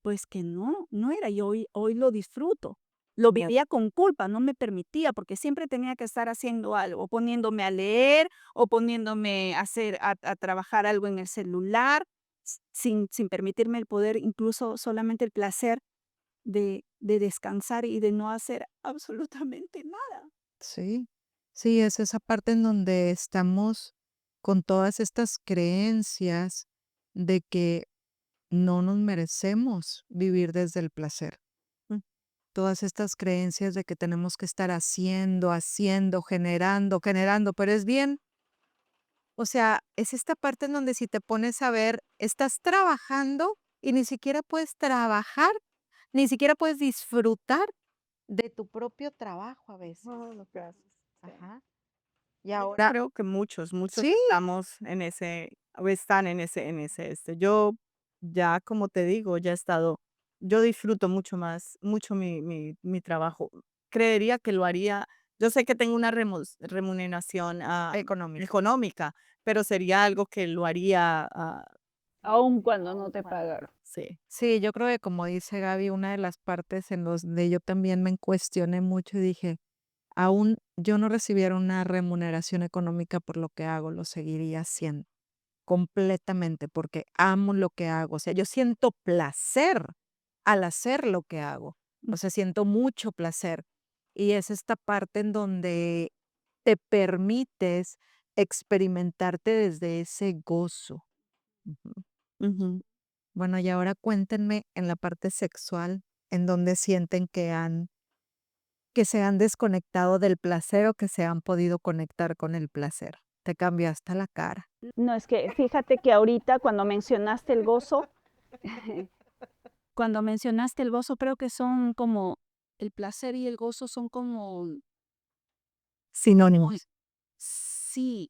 pues que no era. Y hoy lo disfruto. Lo Ya. vivía con culpa, no me permitía, porque siempre tenía que estar haciendo algo, o poniéndome a leer, o poniéndome a trabajar algo en el celular, sin permitirme el poder, incluso solamente el placer de descansar y de no hacer absolutamente nada. Sí, sí, es esa parte en donde estamos con todas estas creencias de que no nos merecemos vivir desde el placer. Todas estas creencias de que tenemos que estar haciendo, haciendo, generando, generando, pero es bien, o sea, es esta parte en donde si te pones a ver, estás trabajando y ni siquiera puedes trabajar, ni siquiera puedes disfrutar de tu propio trabajo a veces. Oh, lo que haces. Sí. Ajá. Y Yo ahora, creo que muchos sí, estamos en ese, o están yo ya, como te digo, ya he estado, yo disfruto mucho mi trabajo. Creería que lo haría, yo sé que tengo una remuneración económica. económica, pero sería algo que lo haría, Aun cuando no te pagaron. sí. Sí, yo creo que como dice Gaby, una de las partes en donde yo también me cuestioné mucho y dije, aún yo no recibiera una remuneración económica por lo que hago, lo seguiría haciendo completamente porque amo lo que hago. O sea, yo siento placer al hacer lo que hago. O sea, siento mucho placer. Y es esta parte en donde te permites experimentarte desde ese gozo. Ujú. Ujú. Bueno, y ahora cuéntenme en la parte sexual, en donde sienten que se han desconectado del placer o que se han podido conectar con el placer. Te cambió hasta la cara. No, es que fíjate que ahorita cuando mencionaste el gozo, cuando mencionaste el gozo, creo que son como el placer y el gozo son como, Sinónimos. sí,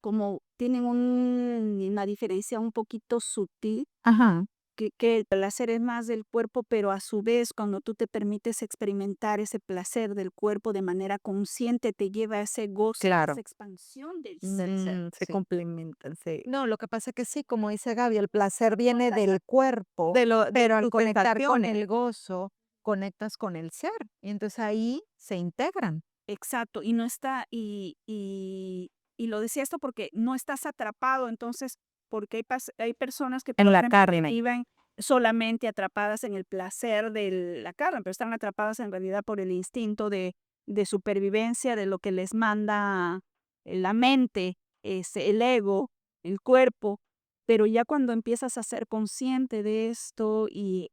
como tienen una diferencia un poquito sutil, Ajá. que el placer es más del cuerpo, pero a su vez cuando tú te permites experimentar ese placer del cuerpo de manera consciente, te lleva a ese gozo, a esa Claro. expansión del ser. Se Sí. complementan, sí. No, lo que pasa que sí, como dice Gaby, el placer viene del cuerpo, De pero al tus conectar con sensaciones. el gozo, conectas con el ser. Y entonces ahí se integran. Exacto, y no está, y lo decía esto porque no estás atrapado, entonces, porque hay personas que En la probablemente carne. viven solamente atrapadas en el placer de la carne, pero están atrapadas en realidad por el instinto de supervivencia, de lo que les manda la mente, el ego, el cuerpo, pero ya cuando empiezas a ser consciente de esto y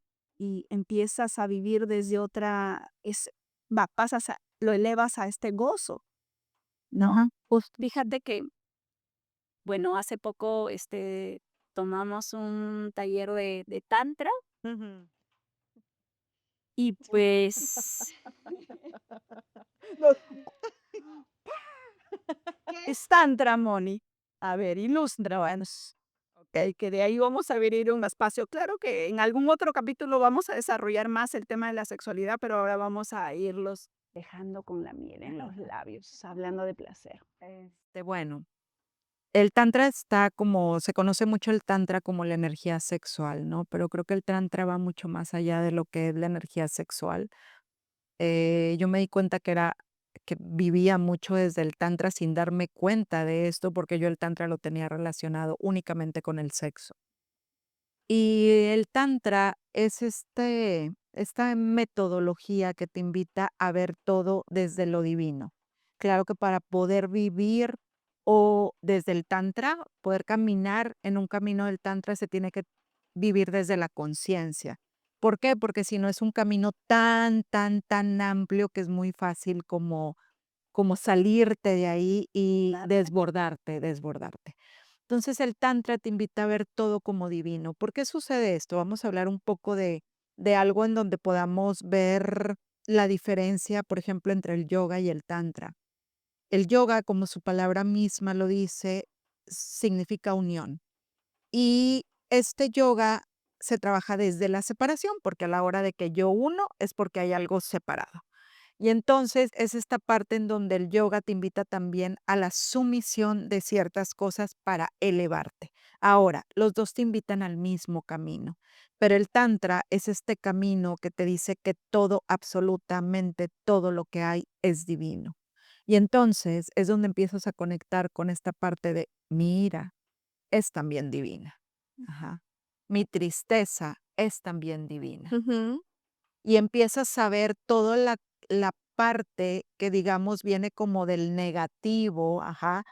empiezas a vivir desde otra, pasas lo elevas a este gozo, ¿no? Ajá. Pues fíjate que, bueno, hace poco, tomamos un taller de tantra Ujú. y pues Los es tantra, Moni. A ver, ilústranos. Okey, que de ahí vamos a abrir un espacio. Claro que en algún otro capítulo vamos a desarrollar más el tema de la sexualidad, pero ahora vamos a irlos dejando con la miel en los labios, hablando de placer. Bueno, el tantra está como, se conoce mucho el tantra como la energía sexual, ¿no? Pero creo que el tantra va mucho más allá de lo que es la energía sexual. Yo me di cuenta que vivía mucho desde el tantra sin darme cuenta de esto, porque yo el tantra lo tenía relacionado únicamente con el sexo. Y el tantra es esta metodología que te invita a ver todo desde lo divino. Claro que para poder vivir o desde el tantra, poder caminar en un camino del tantra se tiene que vivir desde la conciencia. ¿Por qué? Porque si no es un camino tan, tan, tan amplio que es muy fácil como salirte de ahí y Claro. desbordarte. Entonces, el tantra te invita a ver todo como divino. ¿Por qué sucede esto? Vamos a hablar un poco de algo en donde podamos ver la diferencia, por ejemplo, entre el yoga y el tantra. El yoga, como su palabra misma lo dice, significa unión. Y este yoga se trabaja desde la separación, porque a la hora de que yo uno es porque hay algo separado. Y entonces es esta parte en donde el yoga te invita también a la sumisión de ciertas cosas para elevarte. Ahora, los dos te invitan al mismo camino, pero el tantra es este camino que te dice que todo, absolutamente todo lo que hay es divino. Y entonces es donde empiezas a conectar con esta parte de, mira, es también divina. Ajá. Mi tristeza es también divina. Ujú. Y empiezas a ver toda la parte que, digamos, viene como del negativo, ajá,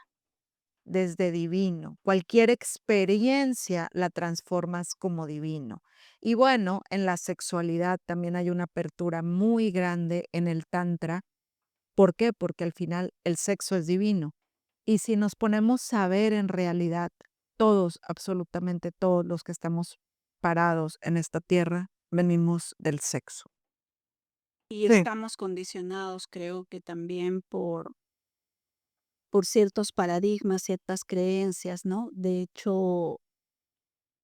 desde divino. Cualquier experiencia la transformas como divino. Y bueno, en la sexualidad también hay una apertura muy grande en el tantra. ¿Por qué? Porque al final el sexo es divino. Y si nos ponemos a ver en realidad, todos, absolutamente todos los que estamos parados en esta tierra, venimos del sexo. Y Sí. estamos condicionados, creo que también por ciertos paradigmas, ciertas creencias, ¿no? De hecho,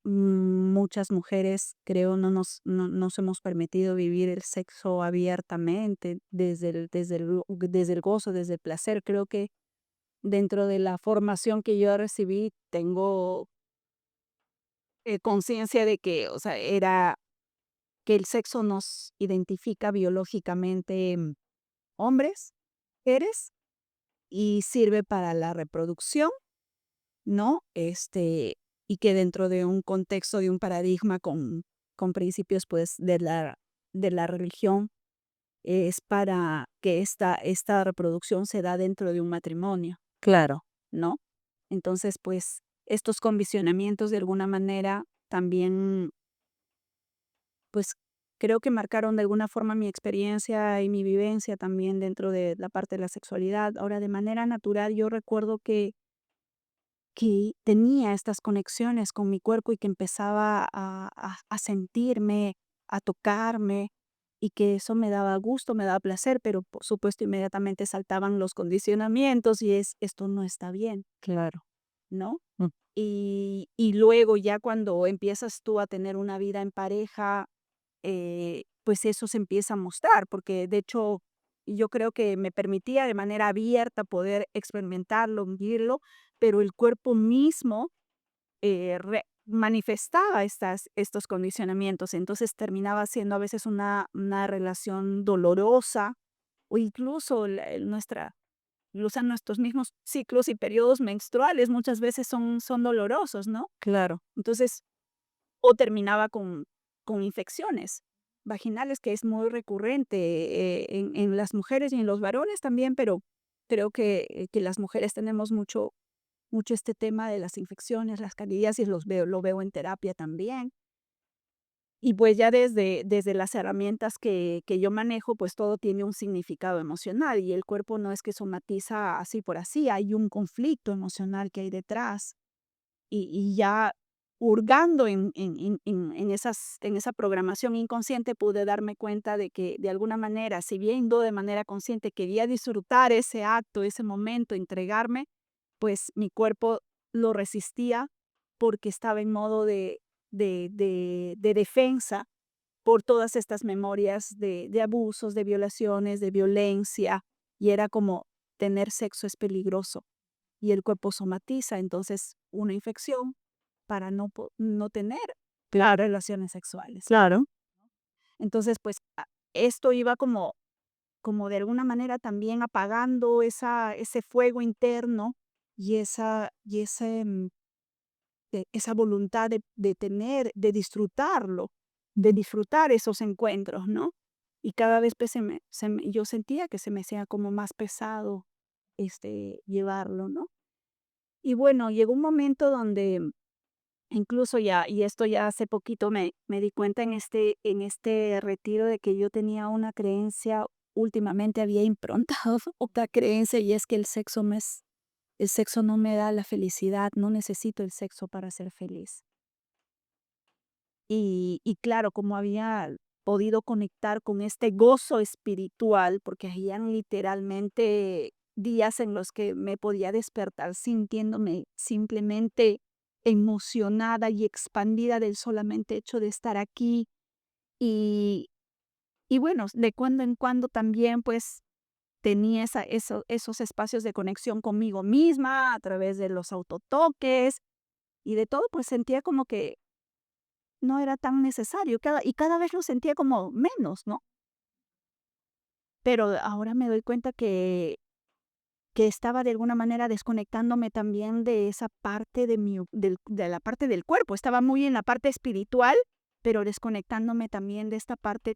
muchas mujeres, creo, no nos hemos permitido vivir el sexo abiertamente desde el gozo, desde el placer. Creo que dentro de la formación que yo recibí, tengo conciencia de que, o sea, era que el sexo nos identifica biológicamente, hombres, mujeres, y sirve para la reproducción, ¿no? Y que dentro de un contexto, de un paradigma con principios, pues, de la religión, es para que esta reproducción se da dentro de un matrimonio, Claro. ¿no? Entonces, pues, estos condicionamientos de alguna manera también, pues, creo que marcaron de alguna forma mi experiencia y mi vivencia también dentro de la parte de la sexualidad. Ahora, de manera natural, yo recuerdo que tenía estas conexiones con mi cuerpo y que empezaba a sentirme, a tocarme, y que eso me daba gusto, me daba placer, pero por supuesto inmediatamente saltaban los condicionamientos y esto no está bien, Claro. ¿no? Mm. Y luego ya cuando empiezas tú a tener una vida en pareja, pues eso se empieza a mostrar, porque de hecho yo creo que me permitía de manera abierta poder experimentarlo, vivirlo, pero el cuerpo mismo manifestaba estos condicionamientos. Entonces terminaba siendo a veces una relación dolorosa o incluso nuestros mismos ciclos y periodos menstruales muchas veces son dolorosos, ¿no? Claro. Entonces, o terminaba con infecciones vaginales, que es muy recurrente, en las mujeres y en los varones también, pero creo que las mujeres tenemos mucho este tema de las infecciones, las candidiasis, lo veo en terapia también. Y pues ya desde las herramientas que yo manejo, pues todo tiene un significado emocional y el cuerpo no es que somatiza así por así, hay un conflicto emocional que hay detrás. Y ya hurgando en esa programación inconsciente, pude darme cuenta de que, de alguna manera, si bien yo de manera consciente quería disfrutar ese acto, ese momento, entregarme, pues mi cuerpo lo resistía porque estaba en modo de defensa por todas estas memorias de abusos, de violaciones, de violencia, y era como tener sexo es peligroso y el cuerpo somatiza, entonces una infección para no tener relaciones sexuales. Claro. Entonces, pues, esto iba como de alguna manera también apagando ese fuego interno y esa voluntad de disfrutarlo, de disfrutar esos encuentros, ¿no? Y cada vez, pues, yo sentía que se me hacía como más pesado, llevarlo, ¿no? Y bueno, llegó un momento donde Incluso y esto ya hace poquito me di cuenta en este retiro de que yo tenía una creencia, últimamente había improntado otra creencia, y es que el sexo no me da la felicidad, no necesito el sexo para ser feliz. Y claro, como había podido conectar con este gozo espiritual, porque habían literalmente días en los que me podía despertar sintiéndome simplemente emocionada y expandida del solamente hecho de estar aquí. Y bueno, de cuando en cuando también, pues, tenía esos espacios de conexión conmigo misma a través de los autotoques y de todo, pues, sentía como que no era tan necesario, cada vez lo sentía como menos, ¿no? Pero ahora me doy cuenta que estaba de alguna manera desconectándome también de esa parte de la parte del cuerpo. Estaba muy en la parte espiritual, pero desconectándome también de esta parte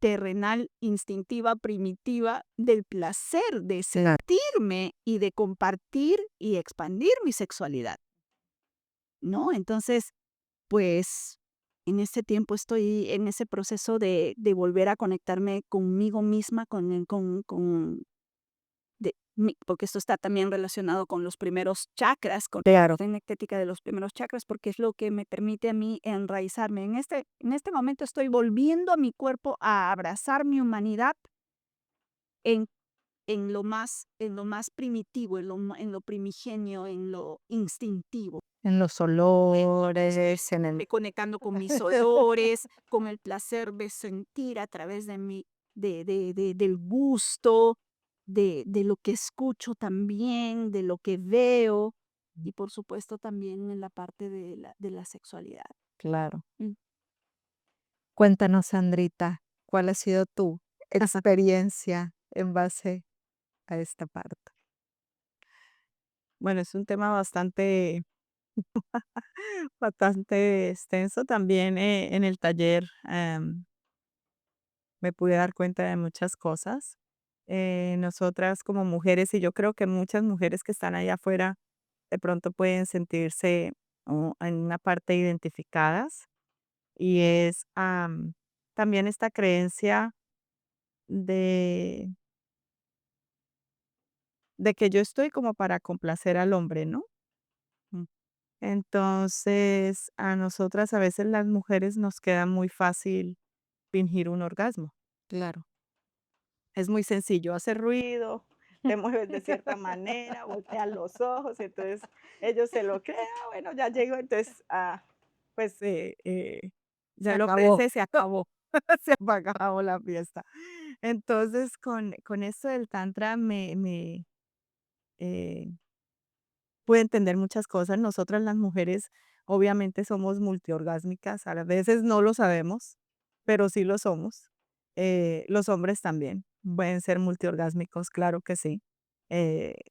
terrenal, instintiva, primitiva, del placer de Claro. sentirme y de compartir y expandir mi sexualidad, ¿no? Entonces, pues, en este tiempo estoy en ese proceso de volver a conectarme conmigo misma, con porque esto está también relacionado con los primeros chakras, con la Claro. orden energética de los primeros chakras, porque es lo que me permite a mí enraizarme. En este momento estoy volviendo a mi cuerpo a abrazar mi humanidad en en lo más primitivo, en lo primigenio, en lo instintivo. En los olores, en el Conectando con mis olores, con el placer de sentir a través del gusto, de lo que escucho también, de lo que veo y por supuesto también en la parte de la sexualidad. claro. Mm. Cuéntanos, Sandrita, ¿cuál ha sido tu experiencia en base a esta parte? Bueno, es un tema bastante extenso. También, en el taller, me pude dar cuenta de muchas cosas. Nosotras como mujeres, y yo creo que muchas mujeres que están allá afuera de pronto pueden sentirse en una parte identificadas, y es también esta creencia de, de que yo estoy como para complacer al hombre, ¿no? Mm. Entonces, a nosotras a veces las mujeres nos queda muy fácil fingir un orgasmo. Claro. Es muy sencillo, hacer ruido, te mueves de cierta manera, volteas los ojos, y entonces ellos se lo creen, bueno, ya llegó, entonces, pues, Se ya lo acabó. ofrece, se acabó, se acabó la fiesta. Entonces, con esto del tantra eh, pude entender muchas cosas. Nosotras las mujeres obviamente somos multiorgásmicas, a veces no lo sabemos, pero sí lo somos. Los hombres también pueden ser multiorgásmicos, claro que sí.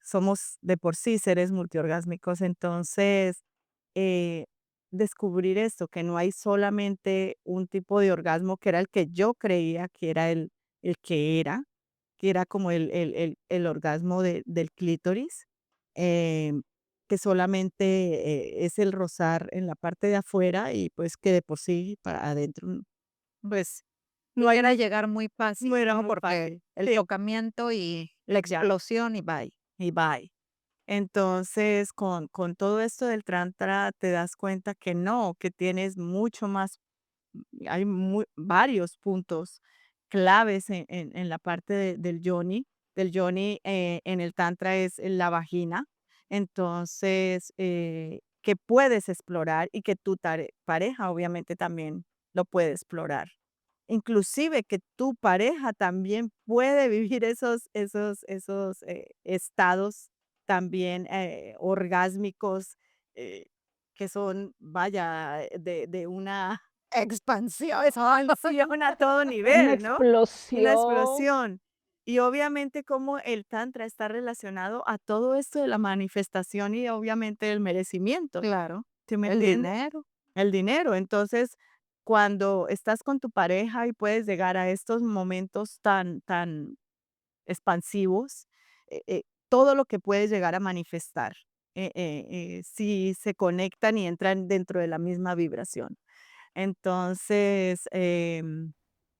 Somos de por sí seres multiorgásmicos, entonces eh, descubrir esto, que no hay solamente un tipo de orgasmo que era el que yo creía que era el que era como el orgasmo del clítoris, em, que solamente es el rozar en la parte de afuera y pues que de por sí para adentro, pues no hay, Era llegar muy no fácil, era ¿no? muy Porque fácil. el Sí, tocamiento y la ya, explosión y bye. y bye. Entonces, con todo esto del tantra te das cuenta que no, que tienes mucho más, hay varios puntos claves en la parte del yoni. Del yoni en el tantra es la vagina. Entonces, que puedes explorar y que tu pareja obviamente también lo puede explorar. Inclusive que tu pareja también puede vivir esos estados también orgásmicos, eh, que son, vaya, de una Expansión. expansión a todo Una nivel, ¿no? Una explosión. explosión. Y obviamente como el tantra está relacionado a todo esto de la manifestación y obviamente el merecimiento, Claro. ¿sí me El entiendes? dinero. El dinero. Entonces, cuando estás con tu pareja y puedes llegar a estos momentos tan expansivos, todo lo que puedes llegar a manifestar. sí se conectan y entran dentro de la misma vibración. Entonces,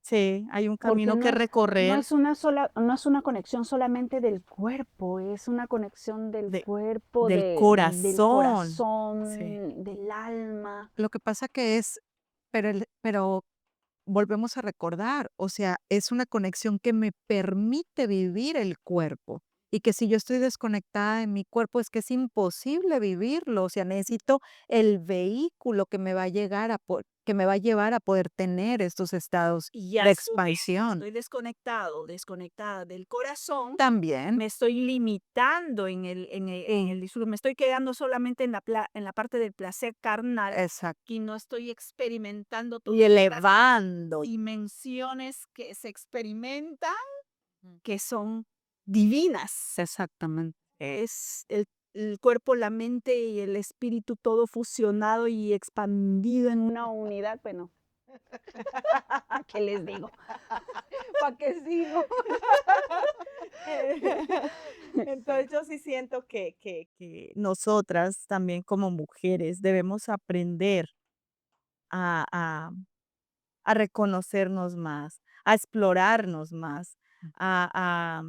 sí, hay un Porque camino que no recorrer es una sola, no es una conexión solamente del cuerpo, es una conexión del de cuerpo, del del corazón. Sí. corazón, del alma. Lo que pasa que es, pero volvemos a recordar, o sea, es una conexión que me permite vivir el cuerpo, y que si yo estoy desconectada de mi cuerpo, es que es imposible vivirlo, o sea, necesito el vehículo que me va a llegar a que me va a llevar a poder tener estos estados Y de a su vez, expansión. estoy desconectado, desconectada del corazón, También, me estoy limitando en el disfrute, me estoy quedando solamente en la parte del placer carnal exacto, y no estoy experimentando Y todas estas elevando. dimensiones que se experimentan, mm, que son divinas. exactamente. Es el cuerpo, la mente y el espíritu todo fusionado y expandido en una unidad. Bueno, ¿qué les digo? ¿Para qué sigo? Entonces, yo sí siento que nosotras también como mujeres debemos aprender a a a reconocernos más, a explorarnos más, a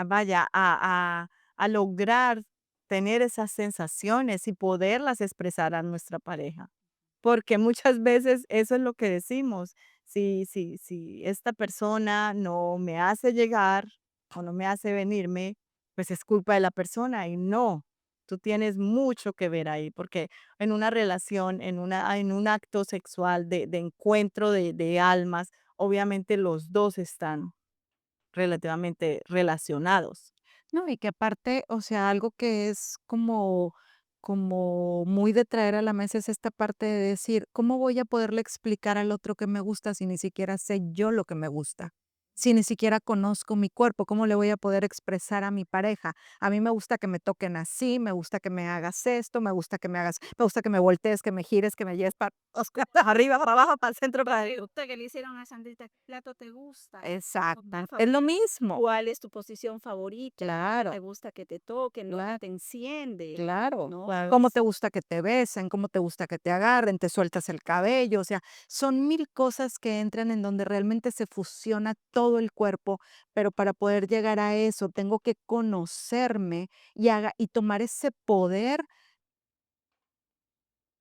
vaya, a lograr tener esas sensaciones y poderlas expresar a nuestra pareja. Porque muchas veces eso es lo que decimos, si esta persona no me hace llegar o no me hace venirme, pues es culpa de la persona y no, tú tienes mucho que ver ahí, porque en una relación, en un acto sexual de encuentro de almas, obviamente los 2 están relativamente relacionados. No, y que aparte, o sea, algo que es como muy de traer a la mesa es esta parte de decir, ¿cómo voy a poderle explicar al otro que me gusta si ni siquiera sé yo lo que me gusta? Si ni siquiera conozco mi cuerpo, ¿cómo le voy a poder expresar a mi pareja? A mí me gusta que me toquen así, me gusta que me hagas esto, me gusta que me voltees, que me gires, que me lleves para arriba, para abajo, para el centro, para arriba. Pregunta que le hicieron a Sandrita, ¿qué plato te gusta? Exacto. Comida Es lo favorita. mismo. ¿Cuál es tu posición favorita? Claro. ¿Te gusta que te toquen? ¿No Claro. te enciende? Claro, ¿No? Claro. cómo te gusta que te besen, cómo te gusta que te agarren, te sueltas el cabello, o sea, son 1000 cosas que entran en donde realmente se fusiona todo el cuerpo, pero para poder llegar a eso tengo que conocerme y tomar ese poder,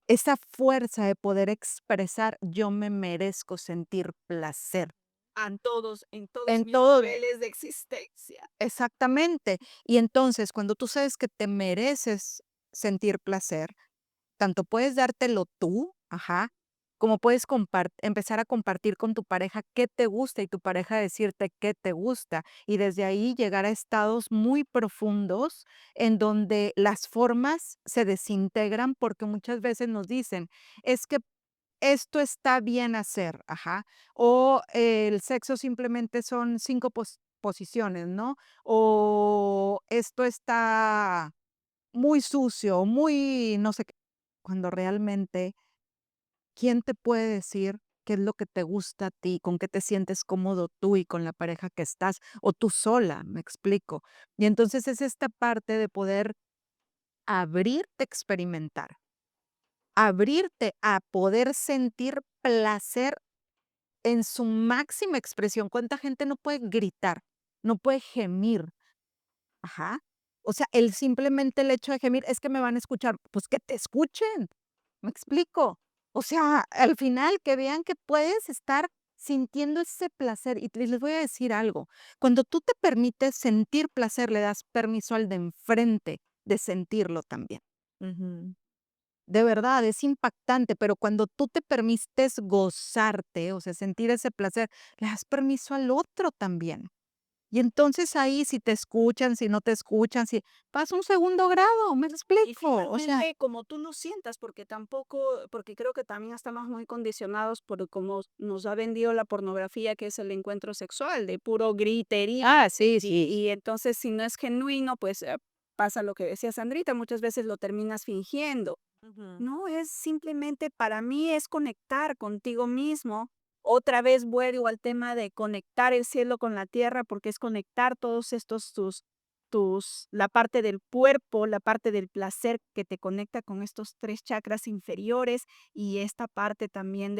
esa fuerza de poder expresar, yo me merezco sentir placer En todos en mis todo. niveles de existencia. Exactamente. Y entonces, cuando tú sabes que te mereces sentir placer, tanto puedes dártelo tú, ajá, como puedes empezar a compartir con tu pareja qué te gusta y tu pareja decirte qué te gusta. Y desde ahí llegar a estados muy profundos en donde las formas se desintegran porque muchas veces nos dicen, es que esto está bien hacer, ajá, o el sexo simplemente son 5 posiciones, ¿no? O esto está muy sucio, muy no sé qué, cuando realmente, ¿quién te puede decir qué es lo que te gusta a ti, con qué te sientes cómodo tú y con la pareja que estás, o tú sola? Me explico. Y entonces es esta parte de poder abrirte a experimentar, abrirte a poder sentir placer en su máxima expresión. ¿Cuánta gente no puede gritar, no puede gemir? Ajá. O sea, simplemente el hecho de gemir es que me van a escuchar, pues que te escuchen. ¿Me explico? O sea, al final que vean que puedes estar sintiendo ese placer. Y les voy a decir algo, cuando tú te permites sentir placer, le das permiso al de enfrente de sentirlo también. Ujú. De verdad, es impactante, pero cuando tú te permites gozarte, o sea, sentir ese placer, le das permiso al otro también. Y entonces ahí si te escuchan, si no te escuchan, si pasa un segundo grado, ¿me Y explico? O sea, finalmente, como tú lo sientas, porque tampoco, porque creo que también estamos muy condicionados por cómo nos ha vendido la pornografía, que es el encuentro sexual, de puro gritería. sí, sí. Y entonces, si no es genuino, pues pasa lo que decía Sandrita, muchas veces lo terminas fingiendo. Ujú. No, es simplemente para mí es conectar contigo mismo. Otra vez vuelvo al tema de conectar el cielo con la tierra, porque es conectar todos estos tus la parte del cuerpo, la parte del placer que te conecta con estos 3 chakras inferiores y esta parte también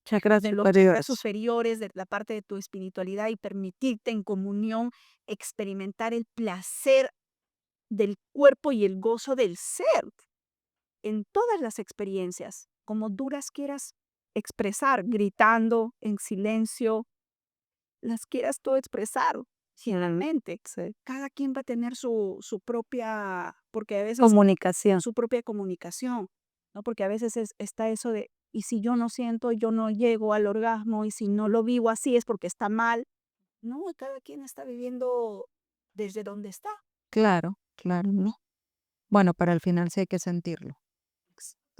Chakras de los chakras superiores. superiores, de la parte de tu espiritualidad y permitirte en comunión experimentar el placer del cuerpo y el gozo del ser en todas las experiencias, como duras quieras expresar, gritando, en silencio, las quieras tú expresar finalmente. Sí. Cada quien va a tener su propia, porque a veces Comunicación. su propia comunicación, ¿no? Porque a veces está eso de, y si yo no siento, yo no llego al orgasmo, y si no lo vivo así es porque está mal. No, cada quien está viviendo desde donde está. Claro, claro. Bueno, pero al final sí hay que sentirlo.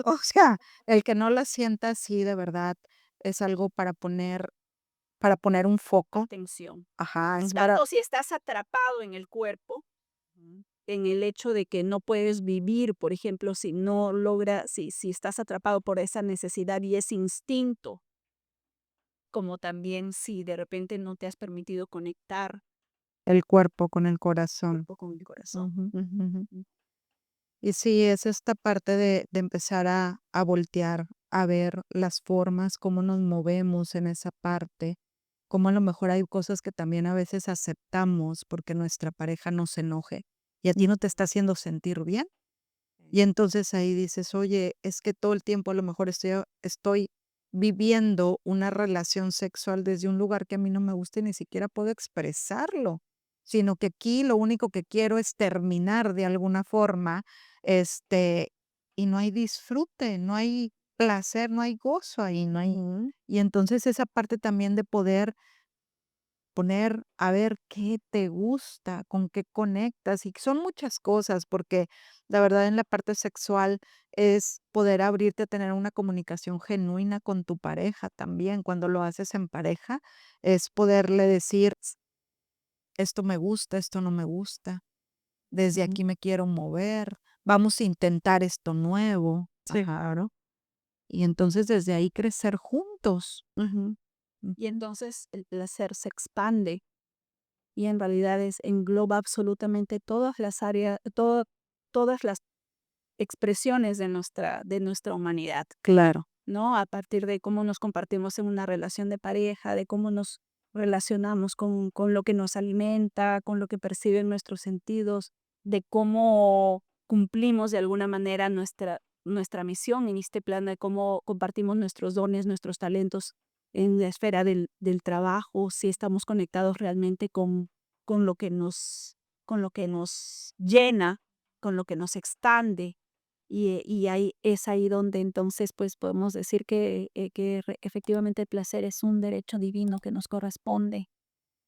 O sea, el que no la sienta así de verdad es algo para poner un foco. Atención. Ajá, es para Tanto si estás atrapado en el cuerpo, en el hecho de que no puedes vivir, por ejemplo, si no logras, si estás atrapado por esa necesidad y ese instinto, como también si de repente no te has permitido conectar el cuerpo con el corazón. cuerpo con el corazón. Ujú, ujú. Y sí, es esta parte de empezar a voltear, a ver las formas, cómo nos movemos en esa parte, cómo a lo mejor hay cosas que también a veces aceptamos porque nuestra pareja no se enoje y a ti no te está haciendo sentir bien. Y entonces ahí dices, oye, es que todo el tiempo a lo mejor estoy viviendo una relación sexual desde un lugar que a mí no me gusta y ni siquiera puedo expresarlo, sino que aquí lo único que quiero es terminar de alguna forma, este, y no hay disfrute, no hay placer, no hay gozo ahí, no hay. Y entonces esa parte también de poder poner a ver qué te gusta, con qué conectas, y son muchas cosas, porque la verdad en la parte sexual es poder abrirte a tener una comunicación genuina con tu pareja también. Cuando lo haces en pareja, es poderle decir, esto me gusta, esto no me gusta, desde Ujú. aquí me quiero mover, vamos a intentar esto nuevo. Sí. Claro. Y entonces desde ahí crecer juntos. Ujú. Y entonces el placer se expande y en realidad engloba absolutamente todas las áreas, todas las expresiones de nuestra humanidad, Claro. ¿no? A partir de cómo nos compartimos en una relación de pareja, de cómo nos relacionamos con lo que nos alimenta, con lo que perciben nuestros sentidos, de cómo cumplimos de alguna manera nuestra misión en este plan, de cómo compartimos nuestros dones, nuestros talentos en la esfera del trabajo, si estamos conectados realmente con lo que con lo que nos llena, con lo que nos expande, y ahí es ahí donde entonces, pues, podemos decir que efectivamente el placer es un derecho divino que nos corresponde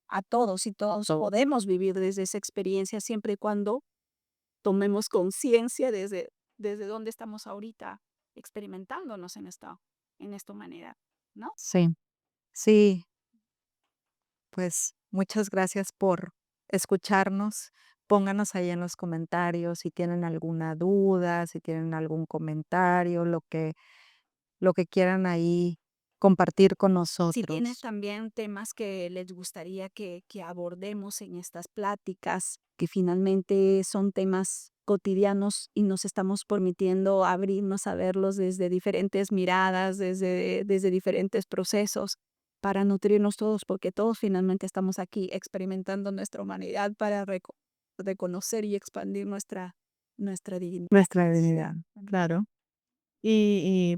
a todos, y todos podemos vivir desde esa experiencia siempre y cuando tomemos conciencia desde dónde estamos ahorita experimentándonos en esta humanidad, ¿no? Sí, sí. Pues muchas gracias por escucharnos. Pónganos ahí en los comentarios si tienen alguna duda, si tienen algún comentario, lo que quieran ahí compartir con Si tienes nosotros. también temas que les gustaría que abordemos en estas pláticas, que finalmente son temas cotidianos y nos estamos permitiendo abrirnos a verlos desde diferentes miradas, desde diferentes procesos, para nutrirnos todos, porque todos finalmente estamos aquí experimentando nuestra humanidad para reconocer y expandir nuestra divinidad. Nuestra divinidad, claro.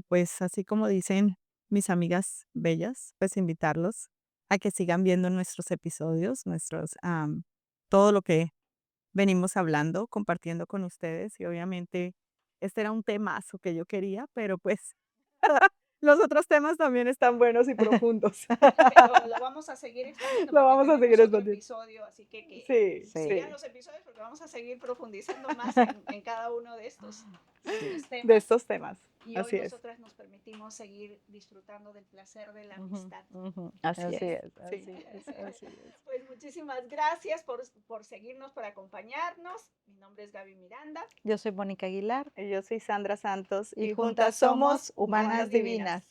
Pues así como dicen mis amigas bellas, pues invitarlos a que sigan viendo nuestros episodios, todo lo que venimos hablando, compartiendo con ustedes. Y obviamente este era un temazo que yo quería, pero pues los otros temas también están buenos y profundos. Pero lo vamos a seguir expandiendo Lo porque vamos a seguir tenemos otro expandiendo. episodio, así que Sí, Sí. sigan sí. los episodios porque vamos a seguir profundizando más en cada uno de estos De temas. estos temas. Y hoy Así es. nosotras nos permitimos seguir disfrutando del placer de la Ujú, amistad. ujú. Así Así es. es, Sí. así es. Pues muchísimas gracias por seguirnos, por acompañarnos. Mi nombre es Gaby Miranda. Yo soy Mónica Aguilar Y yo soy Sandra Santos y juntas somos Humanas Divinas.